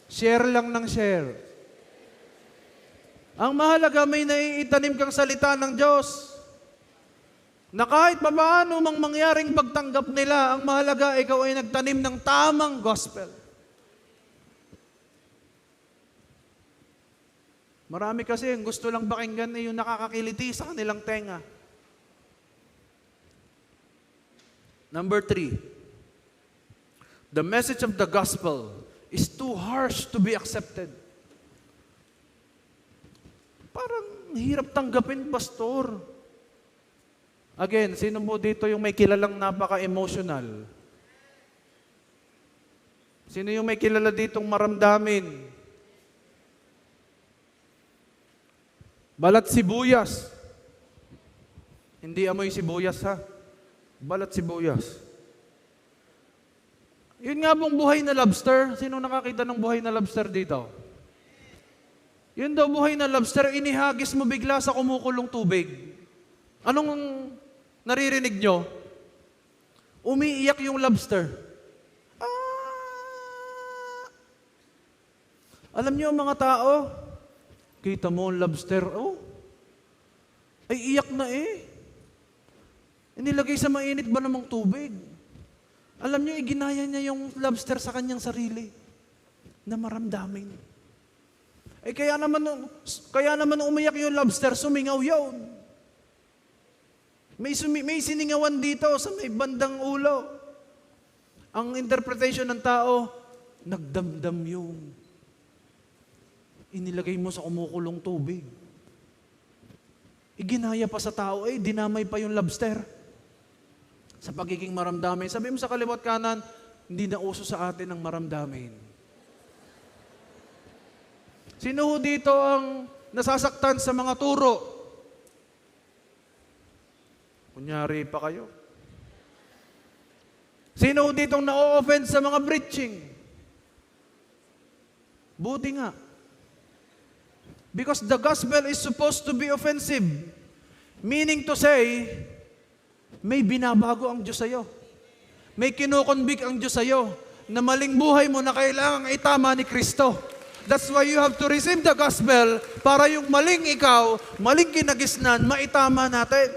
share lang ng share. Ang mahalaga, may naiitanim kang salita ng Diyos. Na kahit paano mang mangyaring pagtanggap nila, ang mahalaga, ikaw ay nagtanim ng tamang gospel. Marami kasi ang gusto lang pakinggan ay yung nakakakiliti sa kanilang tenga. Number 3, the message of the gospel is too harsh to be accepted. Parang hirap tanggapin, pastor. Again, sino mo dito yung may kilalang napaka-emotional? Sino yung may kilala ditong maramdamin? Balat sibuyas. Hindi amoy sibuyas ha. Balat sibuyas. Yun nga pong buhay na lobster. Sino nakakita ng buhay na lobster dito? Yun daw buhay na lobster, inihagis mo bigla sa kumukulong tubig. Anong naririnig nyo? Umiiyak yung lobster. Alam nyo mga tao, kita mo ang lobster, ay iyak na eh. Inilagay sa mainit ba namang tubig? Alam nyo, iginaya niya yung lobster sa kanyang sarili na maramdamin. Kaya naman umiyak yung lobster, sumingaw yun. May siningawan dito sa may bandang ulo. Ang interpretation ng tao, nagdamdam yung inilagay mo sa kumukulong tubig. Iginaya pa sa tao, dinamay pa yung lobster. Sa pagiging maramdamin. Sabi mo sa kaliwat kanan, hindi na uso sa atin ang maramdamin. Sino ho dito ang nasasaktan sa mga turo? Kunyari pa kayo. Sino ditong na-offend sa mga preaching? Buti nga. Because the gospel is supposed to be offensive. Meaning to say, may binabago ang Diyos sa'yo. May kinukonbik ang Diyos sa'yo na maling buhay mo na kailangang itama ni Kristo. That's why you have to receive the gospel para yung maling ikaw, maling kinagisnan, maitama natin.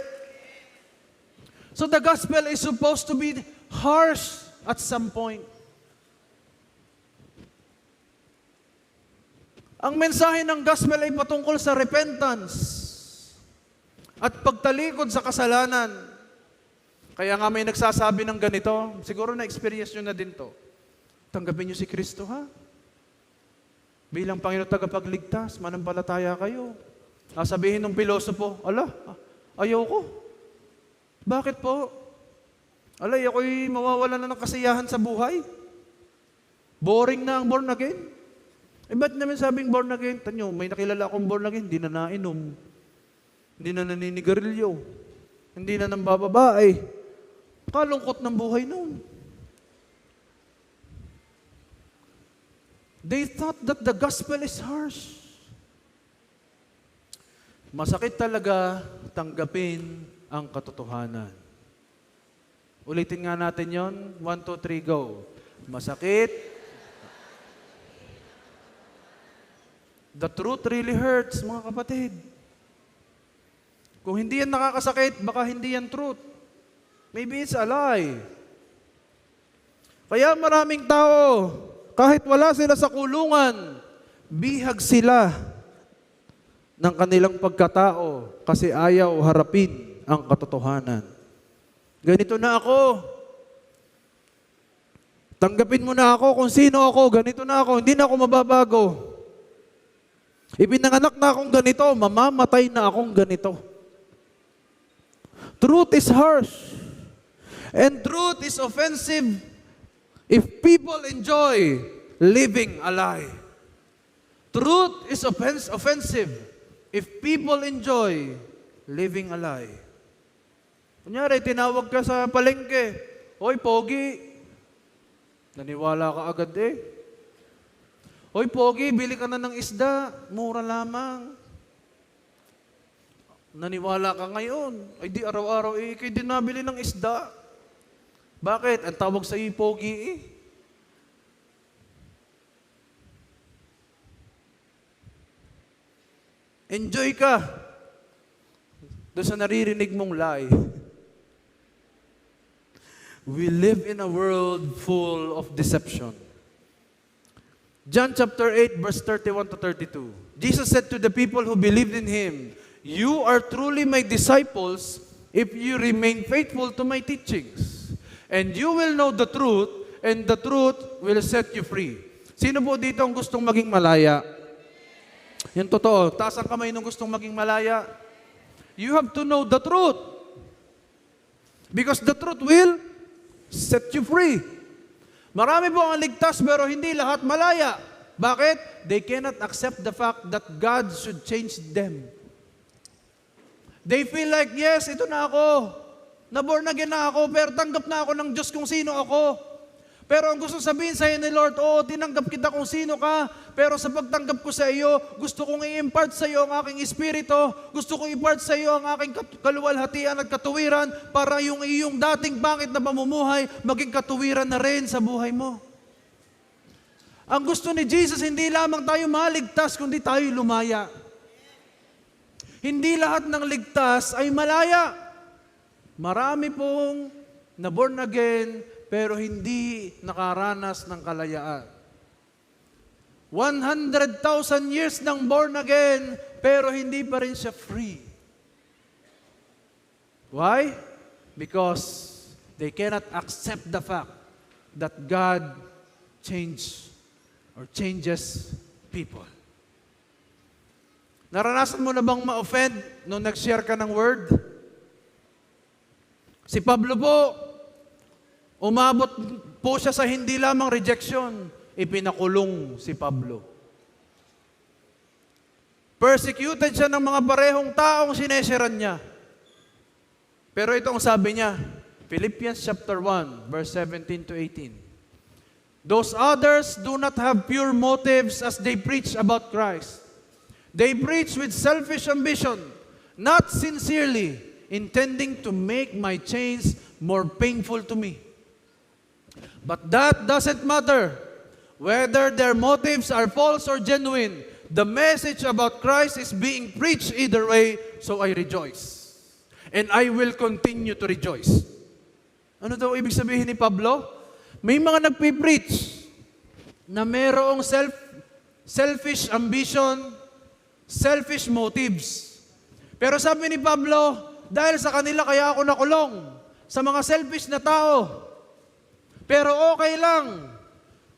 So the gospel is supposed to be harsh at some point. Ang mensahe ng gospel ay patungkol sa repentance at pagtalikod sa kasalanan. Kaya nga may nagsasabi ng ganito, siguro na-experience nyo na din to. Tanggapin nyo si Kristo, ha? Bilang Panginoon tagapagligtas, manampalataya kayo. Sabihin ng pilosopo, ayaw ko. Bakit po? Ako'y mawawala na ng kasiyahan sa buhay. Boring na ang born again. Ba't naman sabing born again? Tanyo, may nakilala akong born again, hindi na nainom. Hindi na naninigarilyo. Hindi na nang bababae. Kalungkot ng buhay noon. They thought that the gospel is harsh. Masakit talaga tanggapin ang katotohanan. Ulitin nga natin yon. 1, 2, 3, go. Masakit. The truth really hurts, mga kapatid. Kung hindi yan nakakasakit, baka hindi yan truth. Maybe it's a lie. Kaya maraming tao, kahit wala sila sa kulungan, bihag sila ng kanilang pagkatao kasi ayaw harapin ang katotohanan. Ganito na ako. Tanggapin mo na ako kung sino ako. Ganito na ako. Hindi na ako mababago. Ipinanganak na akong ganito. Mamamatay na akong ganito. Truth is harsh. And truth is offensive if people enjoy living a lie. Truth is offensive if people enjoy living a lie. Kunyari, tinawag ka sa palengke, "Hoy, pogi." Naniwala ka agad eh. "Hoy, pogi, bili ka na ng isda. Mura lamang." Naniwala ka ngayon. Ay di araw-araw ikay din nabili ng isda. Bakit? Ang tawag sa iyo, pogi eh. Enjoy ka doon sa naririnig mong lie. We live in a world full of deception. John chapter 8, verse 31 to 32. Jesus said to the people who believed in Him, "You are truly my disciples if you remain faithful to my teachings. And you will know the truth, and the truth will set you free." Sino po dito ang gustong maging malaya? Yan totoo. Taas ang kamay nung gustong maging malaya. You have to know the truth. Because the truth will set you free. Marami po ang ligtas pero hindi lahat malaya. Bakit? They cannot accept the fact that God should change them. They feel like, yes, ito na ako. Na-born again na ako, pero tanggap na ako ng Diyos kung sino ako. Pero ang gusto sabihin sa iyo ni Lord, tinanggap kita kung sino ka, pero sa pagtanggap ko sa iyo, gusto kong i-impart sa iyo ang aking espiritu, gusto kong i-impart sa iyo ang aking kaluwalhatian at katuwiran para yung iyong dating pangit na pamumuhay maging katuwiran na rin sa buhay mo. Ang gusto ni Jesus, hindi lamang tayo maligtas, kundi tayo lumaya. Hindi lahat ng ligtas ay malaya. Marami pong na-born again, pero hindi nakaranas ng kalayaan. 100,000 years nang born again, pero hindi pa rin siya free. Why? Because they cannot accept the fact that God changes people. Naranasan mo na bang ma-offend nung nag-share ka ng word? Si Pablo po, umabot po siya sa hindi lamang rejection, ipinakulong si Pablo. Persecuted siya ng mga parehong taong sinesheran niya. Pero ito ang sabi niya, Philippians chapter 1, verse 17 to 18. "Those others do not have pure motives as they preach about Christ. They preach with selfish ambition, not sincerely, intending to make my chains more painful to me. But that doesn't matter. Whether their motives are false or genuine, the message about Christ is being preached either way, so I rejoice. And I will continue to rejoice." Ano daw ibig sabihin ni Pablo? May mga nagpipreach na mayroong selfish ambition, selfish motives. Pero sabi ni Pablo, dahil sa kanila kaya ako nakulong. sa mga selfish na tao. Pero okay lang.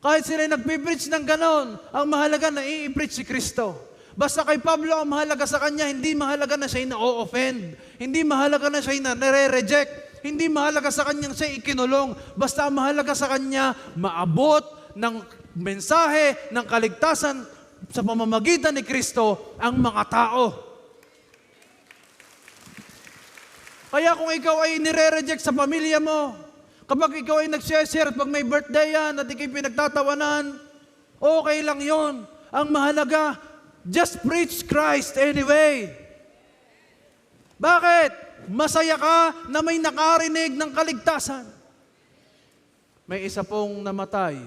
Kahit sila nagpipreach ng ganon, ang mahalaga na i-preach si Kristo. Basta kay Pablo, ang mahalaga sa kanya, hindi mahalaga na siya na-offend. Hindi mahalaga na siya na nare-reject. Hindi mahalaga sa kanya siya ikinulong. Basta ang mahalaga sa kanya, maabot ng mensahe ng kaligtasan sa pamamagitan ni Kristo ang mga tao. Kaya kung ikaw ay nire-reject sa pamilya mo, kapag ikaw ay nag-share pag may birthday yan at ikay pinagtatawanan, okay lang yon. Ang mahalaga, just preach Christ anyway. Bakit? Masaya ka na may nakarinig ng kaligtasan. May isa pong namatay.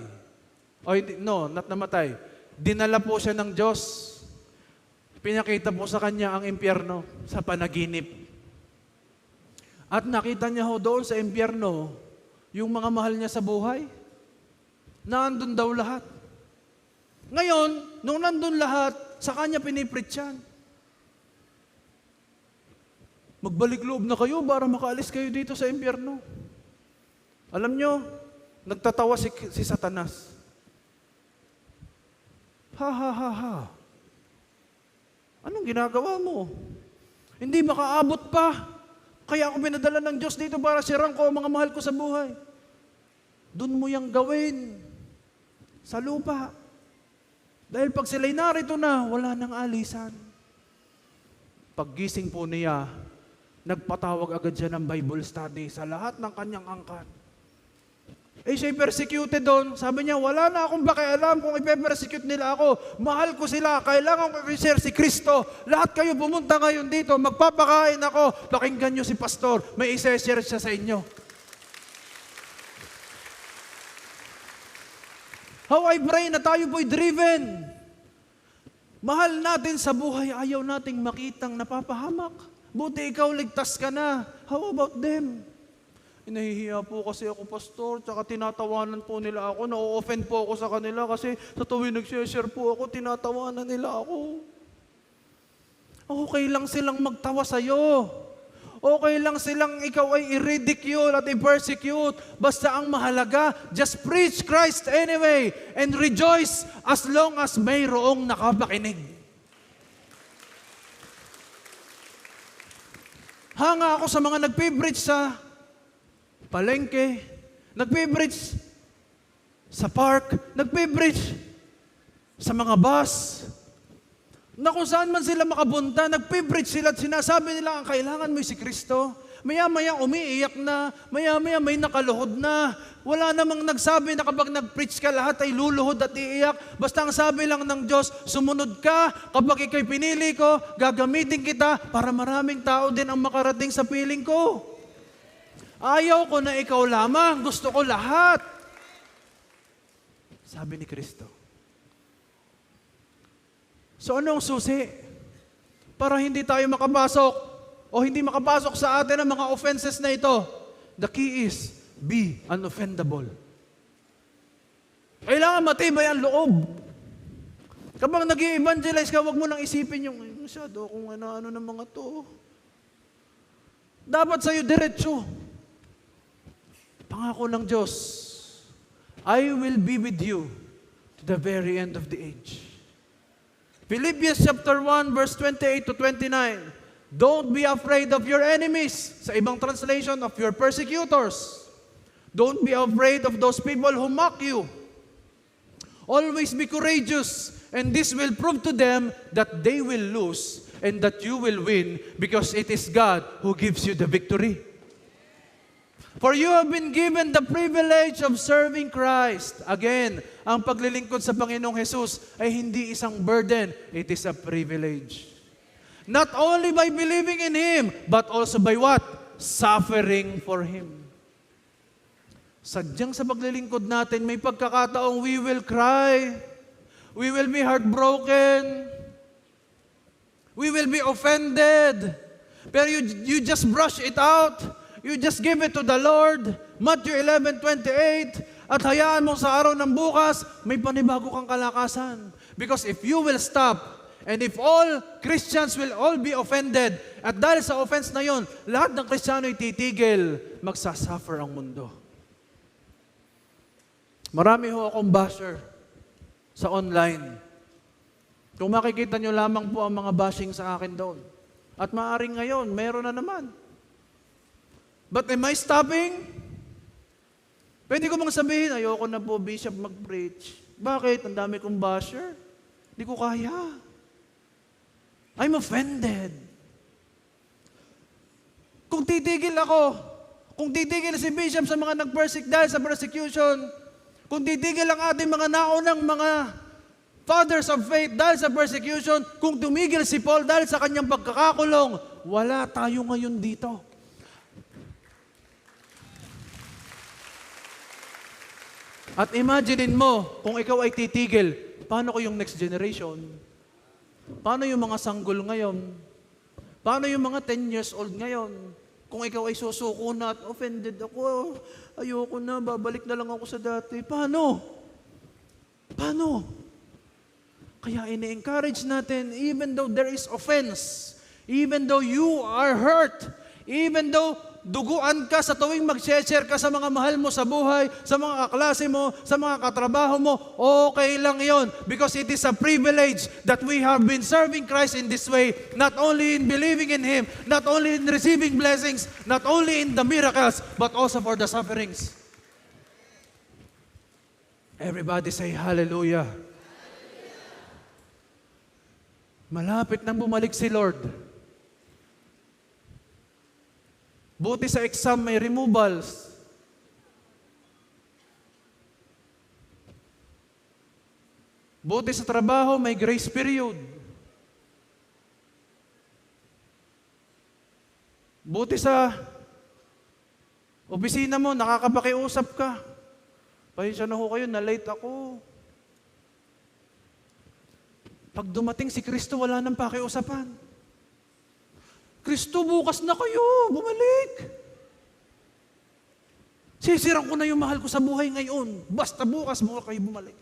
Not namatay. Dinala po siya ng Diyos. Pinakita po sa kanya ang impyerno sa panaginip. At nakita niya ho doon sa impyerno, yung mga mahal niya sa buhay, naandun daw lahat. Ngayon, nung nandun lahat, sa kanya pinipreach yan. Magbalik loob na kayo para makaalis kayo dito sa impyerno. Alam nyo, nagtatawa si Satanas. Ha ha ha ha. Anong ginagawa mo? Hindi makaabot pa. Kaya ako pinadala ng Diyos dito para sirang ko ang mga mahal ko sa buhay. Doon mo yang gawin sa lupa. Dahil pag sila'y narito na, wala nang alisan. Paggising po niya, nagpatawag agad siya ng Bible study sa lahat ng kanyang angkan. Siya'y persecuted doon. Sabi niya, wala na akong pakialam kung ipe-persecute nila ako. Mahal ko sila. Kailangan ko i-share si Kristo. Lahat kayo pumunta ngayon dito. Magpapakain ako. Pakinggan niyo si Pastor. May i-share siya sa inyo. How I pray na tayo po'y driven. Mahal natin sa buhay. Ayaw nating makitang napapahamak. Buti ikaw ligtas ka na. How about them? Nahihiya po kasi ako, Pastor, tsaka tinatawanan po nila ako, na-offend po ako sa kanila kasi sa tuwing nag-share po ako, tinatawanan nila ako. Okay lang silang magtawa sa'yo. Okay lang silang ikaw ay i-ridicule at i-persecute. Basta ang mahalaga, just preach Christ anyway and rejoice as long as mayroong nakapakinig. Hanga ako sa mga nagpipreach sa palengke, nagpe-preach sa park, nagpe-preach sa mga bus, na kung saan man sila makabunta, nagpe-preach sila at sinasabi nila ang kailangan mo si Kristo. Maya-maya umiiyak na, maya-maya may nakaluhod na. Wala namang nagsabi na kapag nag-preach ka lahat ay luluhod at iiyak. Basta ang sabi lang ng Diyos, sumunod ka, kapag ikaw'y pinili ko, gagamitin kita para maraming tao din ang makarating sa piling ko. Ayaw ko na ikaw lamang, gusto ko lahat. Sabi ni Kristo. So anong susi? Para hindi tayo makapasok o hindi makapasok sa atin ang mga offenses na ito. The key is, be unoffendable. Kailangan matibay ang loob. Kapag nag-i-evangelize ka, huwag mo nang isipin yung, masyado kung ano ng mga to. Dapat sa'yo diretso. Pangako ng Diyos, I will be with you to the very end of the age. Philippians chapter 1, verse 28 to 29. Don't be afraid of your enemies. Sa ibang translation, of your persecutors. Don't be afraid of those people who mock you. Always be courageous, and this will prove to them that they will lose and that you will win because it is God who gives you the victory. For you have been given the privilege of serving Christ. Again, ang paglilingkod sa Panginoong Jesus ay hindi isang burden, it is a privilege. Not only by believing in Him, but also by what? Suffering for Him. Sadyang sa paglilingkod natin, may pagkakataong we will cry, we will be heartbroken, we will be offended, pero you just brush it out. You just give it to the Lord. Matthew 11:28. At hayaan mo sa araw ng bukas, may panibago kang kalakasan. Because if you will stop And if all Christians will all be offended, at dahil sa offense na yon, lahat ng Kristiyano ay titigil, magsasuffer ang mundo. Marami ho akong basher sa online. Kung makikita nyo lamang po ang mga bashing sa akin doon. At maaring ngayon, meron na naman. But am I stopping? Pwede ko bang sabihin, ayoko na po, Bishop, mag-preach. Bakit? Ang dami kong basher. Hindi ko kaya. I'm offended. Kung titigil ako, kung titigil si Bishop sa mga dahil sa persecution, kung titigil ang ating mga naunang mga fathers of faith dahil sa persecution, kung tumigil si Paul dahil sa kanyang pagkakakulong, wala tayo ngayon dito. At imaginein mo, kung ikaw ay titigil, paano ko yung next generation? Paano yung mga sanggol ngayon? Paano yung mga 10 years old ngayon? Kung ikaw ay susuko na at offended ako, ayoko na, babalik na lang ako sa dati. Paano? Paano? Kaya ini-encourage natin, even though there is offense, even though you are hurt, even though duguan ka sa tuwing mag-share ka sa mga mahal mo sa buhay, sa mga kaklase mo, sa mga katrabaho mo, okay lang yon. Because it is a privilege that we have been serving Christ in this way, not only in believing in Him, not only in receiving blessings, not only in the miracles, but also for the sufferings. Everybody say hallelujah. Malapit nang bumalik si Lord. Buti sa exam may removals. Buti sa trabaho may grace period. Buti sa opisina mo nakakapakiusap ka. Pasensya na ho kayo, na-late ako. Pag dumating si Kristo, wala nang pakiusapan. Kristo, bukas na kayo, bumalik. Sisirang ko na yung mahal ko sa buhay ngayon. Basta bukas mo kayo bumalik.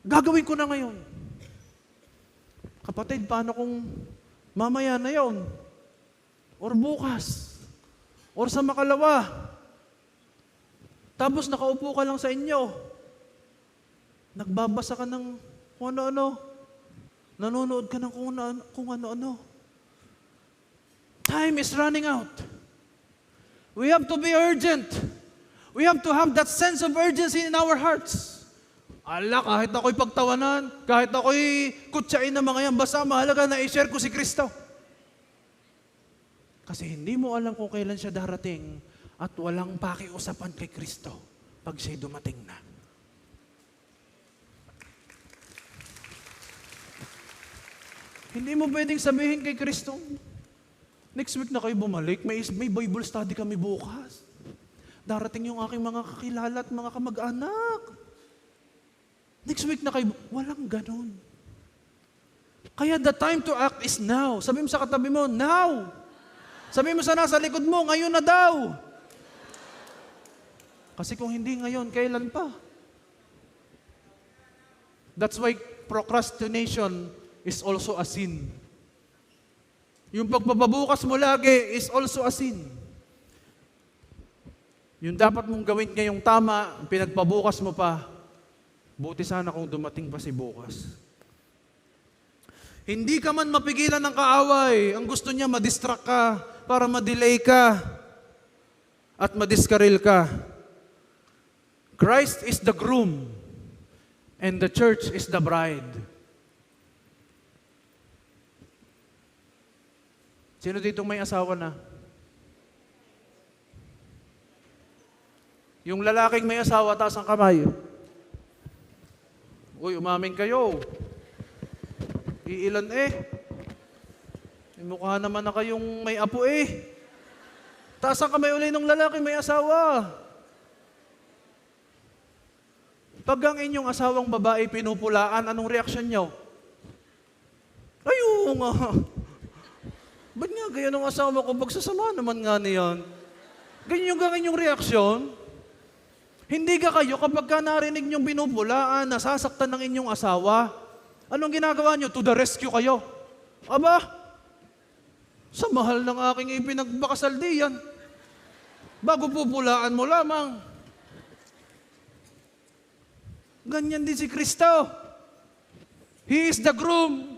Gagawin ko na ngayon. Kapatid, paano kung mamaya na yon? Or bukas? Or sa makalawa? Tapos nakaupo ka lang sa inyo. Nagbabasa ka ng kung ano-ano. Nanonood ka ng kung ano-ano. Time is running out. We have to be urgent. We have to have that sense of urgency in our hearts. Ala, kahit ako'y pagtawanan, kahit ako'y kutsain ng mga yan, basta mahalaga na i-share ko si Kristo. Kasi hindi mo alam kung kailan siya darating at walang pakiusapan kay Kristo pag siya'y dumating na. Hindi mo pwedeng sabihin kay Kristo, next week na kayo bumalik, may Bible study kami bukas. Darating yung aking mga kakilala at mga kamag-anak. Next week na kayo, walang ganon. Kaya the time to act is now. Sabi mo sa katabi mo, now. Sabi mo sa nasa likod mo, ngayon na daw. Kasi kung hindi ngayon, kailan pa? That's why procrastination is also a sin. Yung pagpapabukas mo lagi is also a sin. Yung dapat mong gawin ngayong tama, pinagpabukas mo pa, buti sana kung dumating pa si bukas. Hindi ka man mapigilan ng kaaway. Ang gusto niya, madistract ka para madelay ka at madiskaril ka. Christ is the groom and the church is the bride. Sino dito may asawa na? Yung lalaking may asawa, taas ang kamay. Uy, umamin kayo. Iilan eh. May mukha naman na kayong may apo eh. Taas ang kamay uli ng lalaki may asawa. Pag ang inyong asawang babae pinupulaan, anong reaksyon nyo? Ayun nga. Ba't nga kaya nung asawa ko, pagsasama naman nga niyan? Ganyan yung reaksyon. Hindi ka kayo kapag ka narinig niyong binubulaan, nasasaktan ng inyong asawa, Anong ginagawa nyo? To the rescue kayo. Aba, sa mahal ng aking ipinagbakasal diyan, bago pupulaan mo lamang. Ganyan din si Kristo. He is the groom.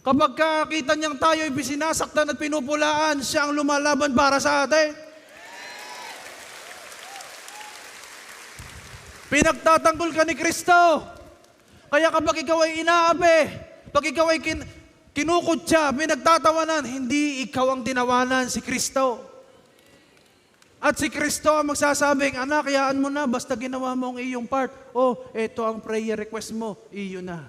Kapag kakita niyang tayo ay sinasaktan at pinupulaan, siya ang lumalaban para sa atin. Pinagtatanggol ka ni Kristo. Kaya kapag ikaw ay inaapi, pag ikaw ay kinukutya, pinagtatawanan, hindi ikaw ang tinawanan, si Kristo. At si Kristo ang magsasabing, anak, hayaan mo na, basta ginawa mo ang iyong part. Oh, eto ang prayer request mo, iyo na.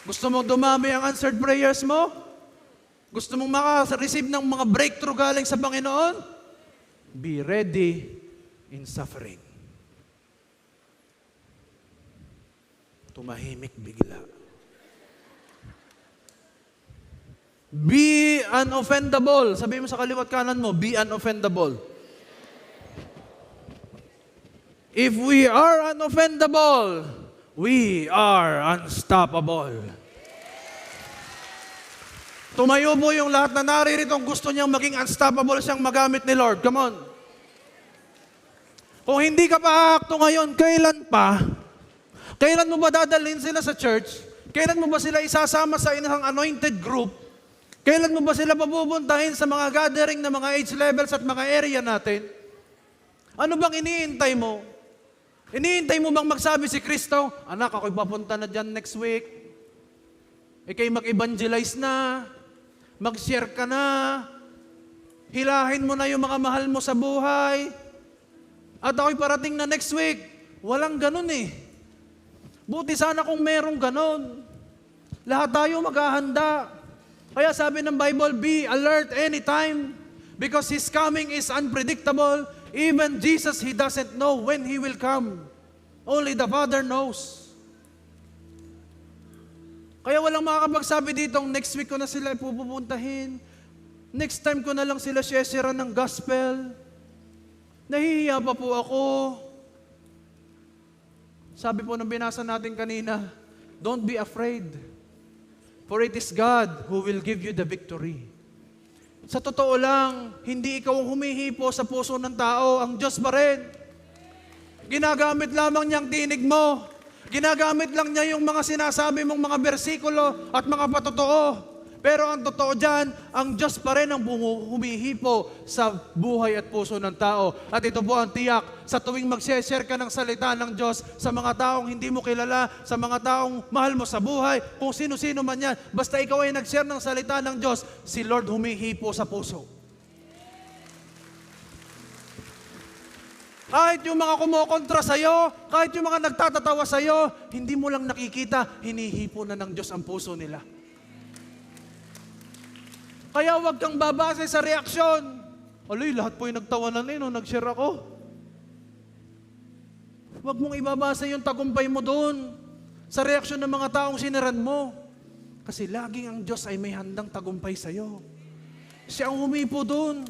Gusto mong dumami ang answered prayers mo? Gusto mong maka-receive ng mga breakthrough galing sa Panginoon? Be ready in suffering. Tumahimik bigla. Be unoffendable. Sabi mo sa kaliwat kanan mo, be unoffendable. If we are unoffendable, we are unstoppable. Tumayo po yung lahat na naririto gusto niyang maging unstoppable siyang magamit ni Lord. Come on. Kung hindi ka pa aakto ngayon, kailan pa? Kailan mo ba dadalhin sila sa church? Kailan mo ba sila isasama sa isang anointed group? Kailan mo ba sila papupuntahin sa mga gathering na mga age levels at mga area natin? Ano bang iniintay mo? Iniintay mo bang magsabi si Kristo, anak, ako'y papunta na dyan next week. Ika'y mag-evangelize na. Mag-share ka na. Hilahin mo na yung mga mahal mo sa buhay. At ako'y parating na next week. Walang ganun eh. Buti sana kung merong ganun. Lahat tayo maghahanda. Kaya sabi ng Bible, be alert anytime because His coming is unpredictable. Even Jesus, He doesn't know when He will come. Only the Father knows. Kaya walang makakapagsabi dito, next week ko na sila pupuntahin. Next time ko na lang sila share ng gospel. Nahihiya pa po ako. Sabi po ng binasa natin kanina, don't be afraid. For it is God who will give you the victory. Sa totoo lang, hindi ikaw ang humihipo sa puso ng tao, ang Diyos pa rin. Ginagamit lamang niya ang tinig mo. Ginagamit lang niya yung mga sinasabi mong mga bersikulo at mga patotoo. Pero ang totoo dyan, ang Diyos pa rin ang humihipo sa buhay at puso ng tao. At ito po ang tiyak, sa tuwing mag-share ka ng salita ng Diyos sa mga taong hindi mo kilala, sa mga taong mahal mo sa buhay, kung sino-sino man yan, basta ikaw ay nag-share ng salita ng Diyos, si Lord humihipo sa puso. Kahit yung mga kumukontra sa'yo, kahit yung mga nagtatatawa sa'yo, hindi mo lang nakikita, hinihipo na ng Diyos ang puso nila. Kaya huwag kang babase sa reaksyon. Aloy, lahat po yung nagtawanan nung nag-share ako. Huwag mong ibabase yung tagumpay mo doon sa reaksyon ng mga taong siniran mo. Kasi laging ang Diyos ay may handang tagumpay sa'yo. Siya ang humipo doon.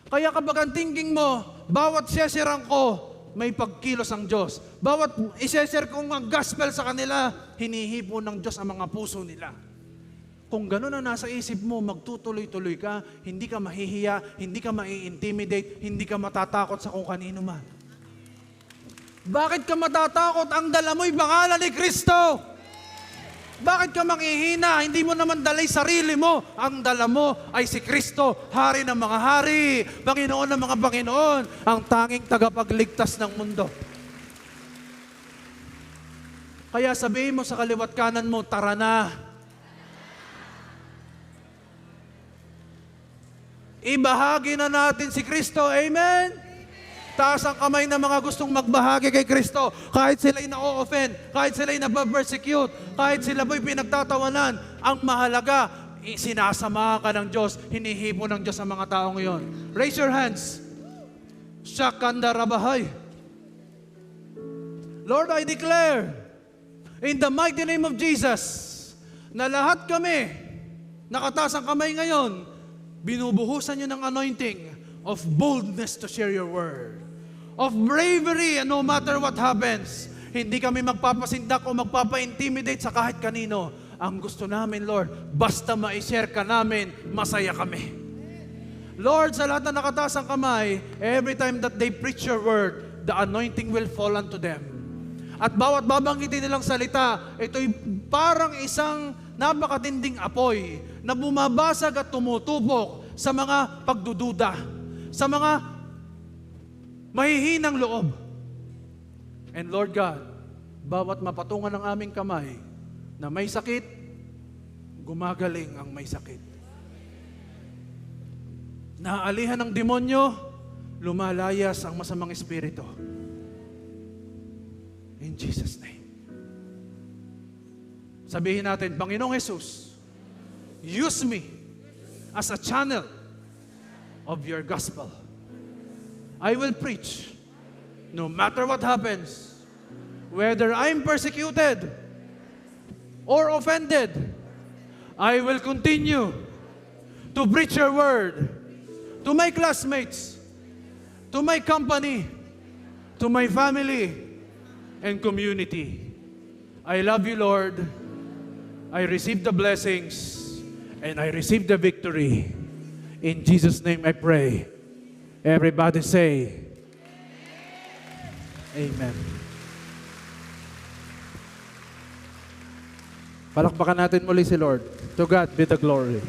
Kaya kapag ang thinking mo, bawat sesiran ko, may pagkilos ang Diyos. Bawat iseshare kong ang gospel sa kanila, hinihipo ng Diyos ang mga puso nila. Kung gano'n ang nasa isip mo, magtutuloy-tuloy ka, hindi ka mahihiya, hindi ka mai-intimidate, hindi ka matatakot sa kung kanino man. Bakit ka matatakot? Ang dala mo'y pangalan ni Kristo. Bakit ka manghihina? Hindi mo naman dalay sarili mo. Ang dala mo ay si Kristo, Hari ng mga hari, Panginoon ng mga Panginoon, ang tanging tagapagligtas ng mundo. Kaya sabihin mo sa kaliwat kanan mo, tara na. Ibahagi na natin si Kristo. Amen? Taas ang kamay ng mga gustong magbahagi kay Kristo. Kahit sila'y na-offend, kahit sila'y nabapersecute, kahit sila po'y pinagtatawanan, ang mahalaga, sinasama ka ng Diyos, hinihipo ng Diyos ang mga taong iyon. Raise your hands. Shakanda Rabahay. Lord, I declare, in the mighty name of Jesus, na lahat kami, nakataas ang kamay ngayon, binubuhusan niyo ng anointing of boldness to share your word, of bravery and no matter what happens. Hindi kami magpapasindak o magpapa-intimidate sa kahit kanino. Ang gusto namin, Lord, basta ma-share ka namin, masaya kami. Lord, sa lahat na nakataas ang kamay, every time that they preach your word, the anointing will fall unto them. At bawat babanggitin nilang salita, ito'y parang isang napakatinding apoy na bumabasag at tumutupok sa mga pagdududa, sa mga mahihinang loob. And Lord God, bawat mapatungan ng aming kamay na may sakit, gumagaling ang may sakit. Naalihan ng demonyo, lumalayas ang masamang espiritu. In Jesus' name. Sabihin natin, Panginoong Jesus, use me as a channel of your gospel. I will preach no matter what happens, whether I'm persecuted or offended. I will continue to preach your word to my classmates, to my company, to my family, and community. I love you, Lord. I receive the blessings and I receive the victory. In Jesus' name I pray. Everybody say, Amen. Palakpakan natin muli si Lord. To God be the glory.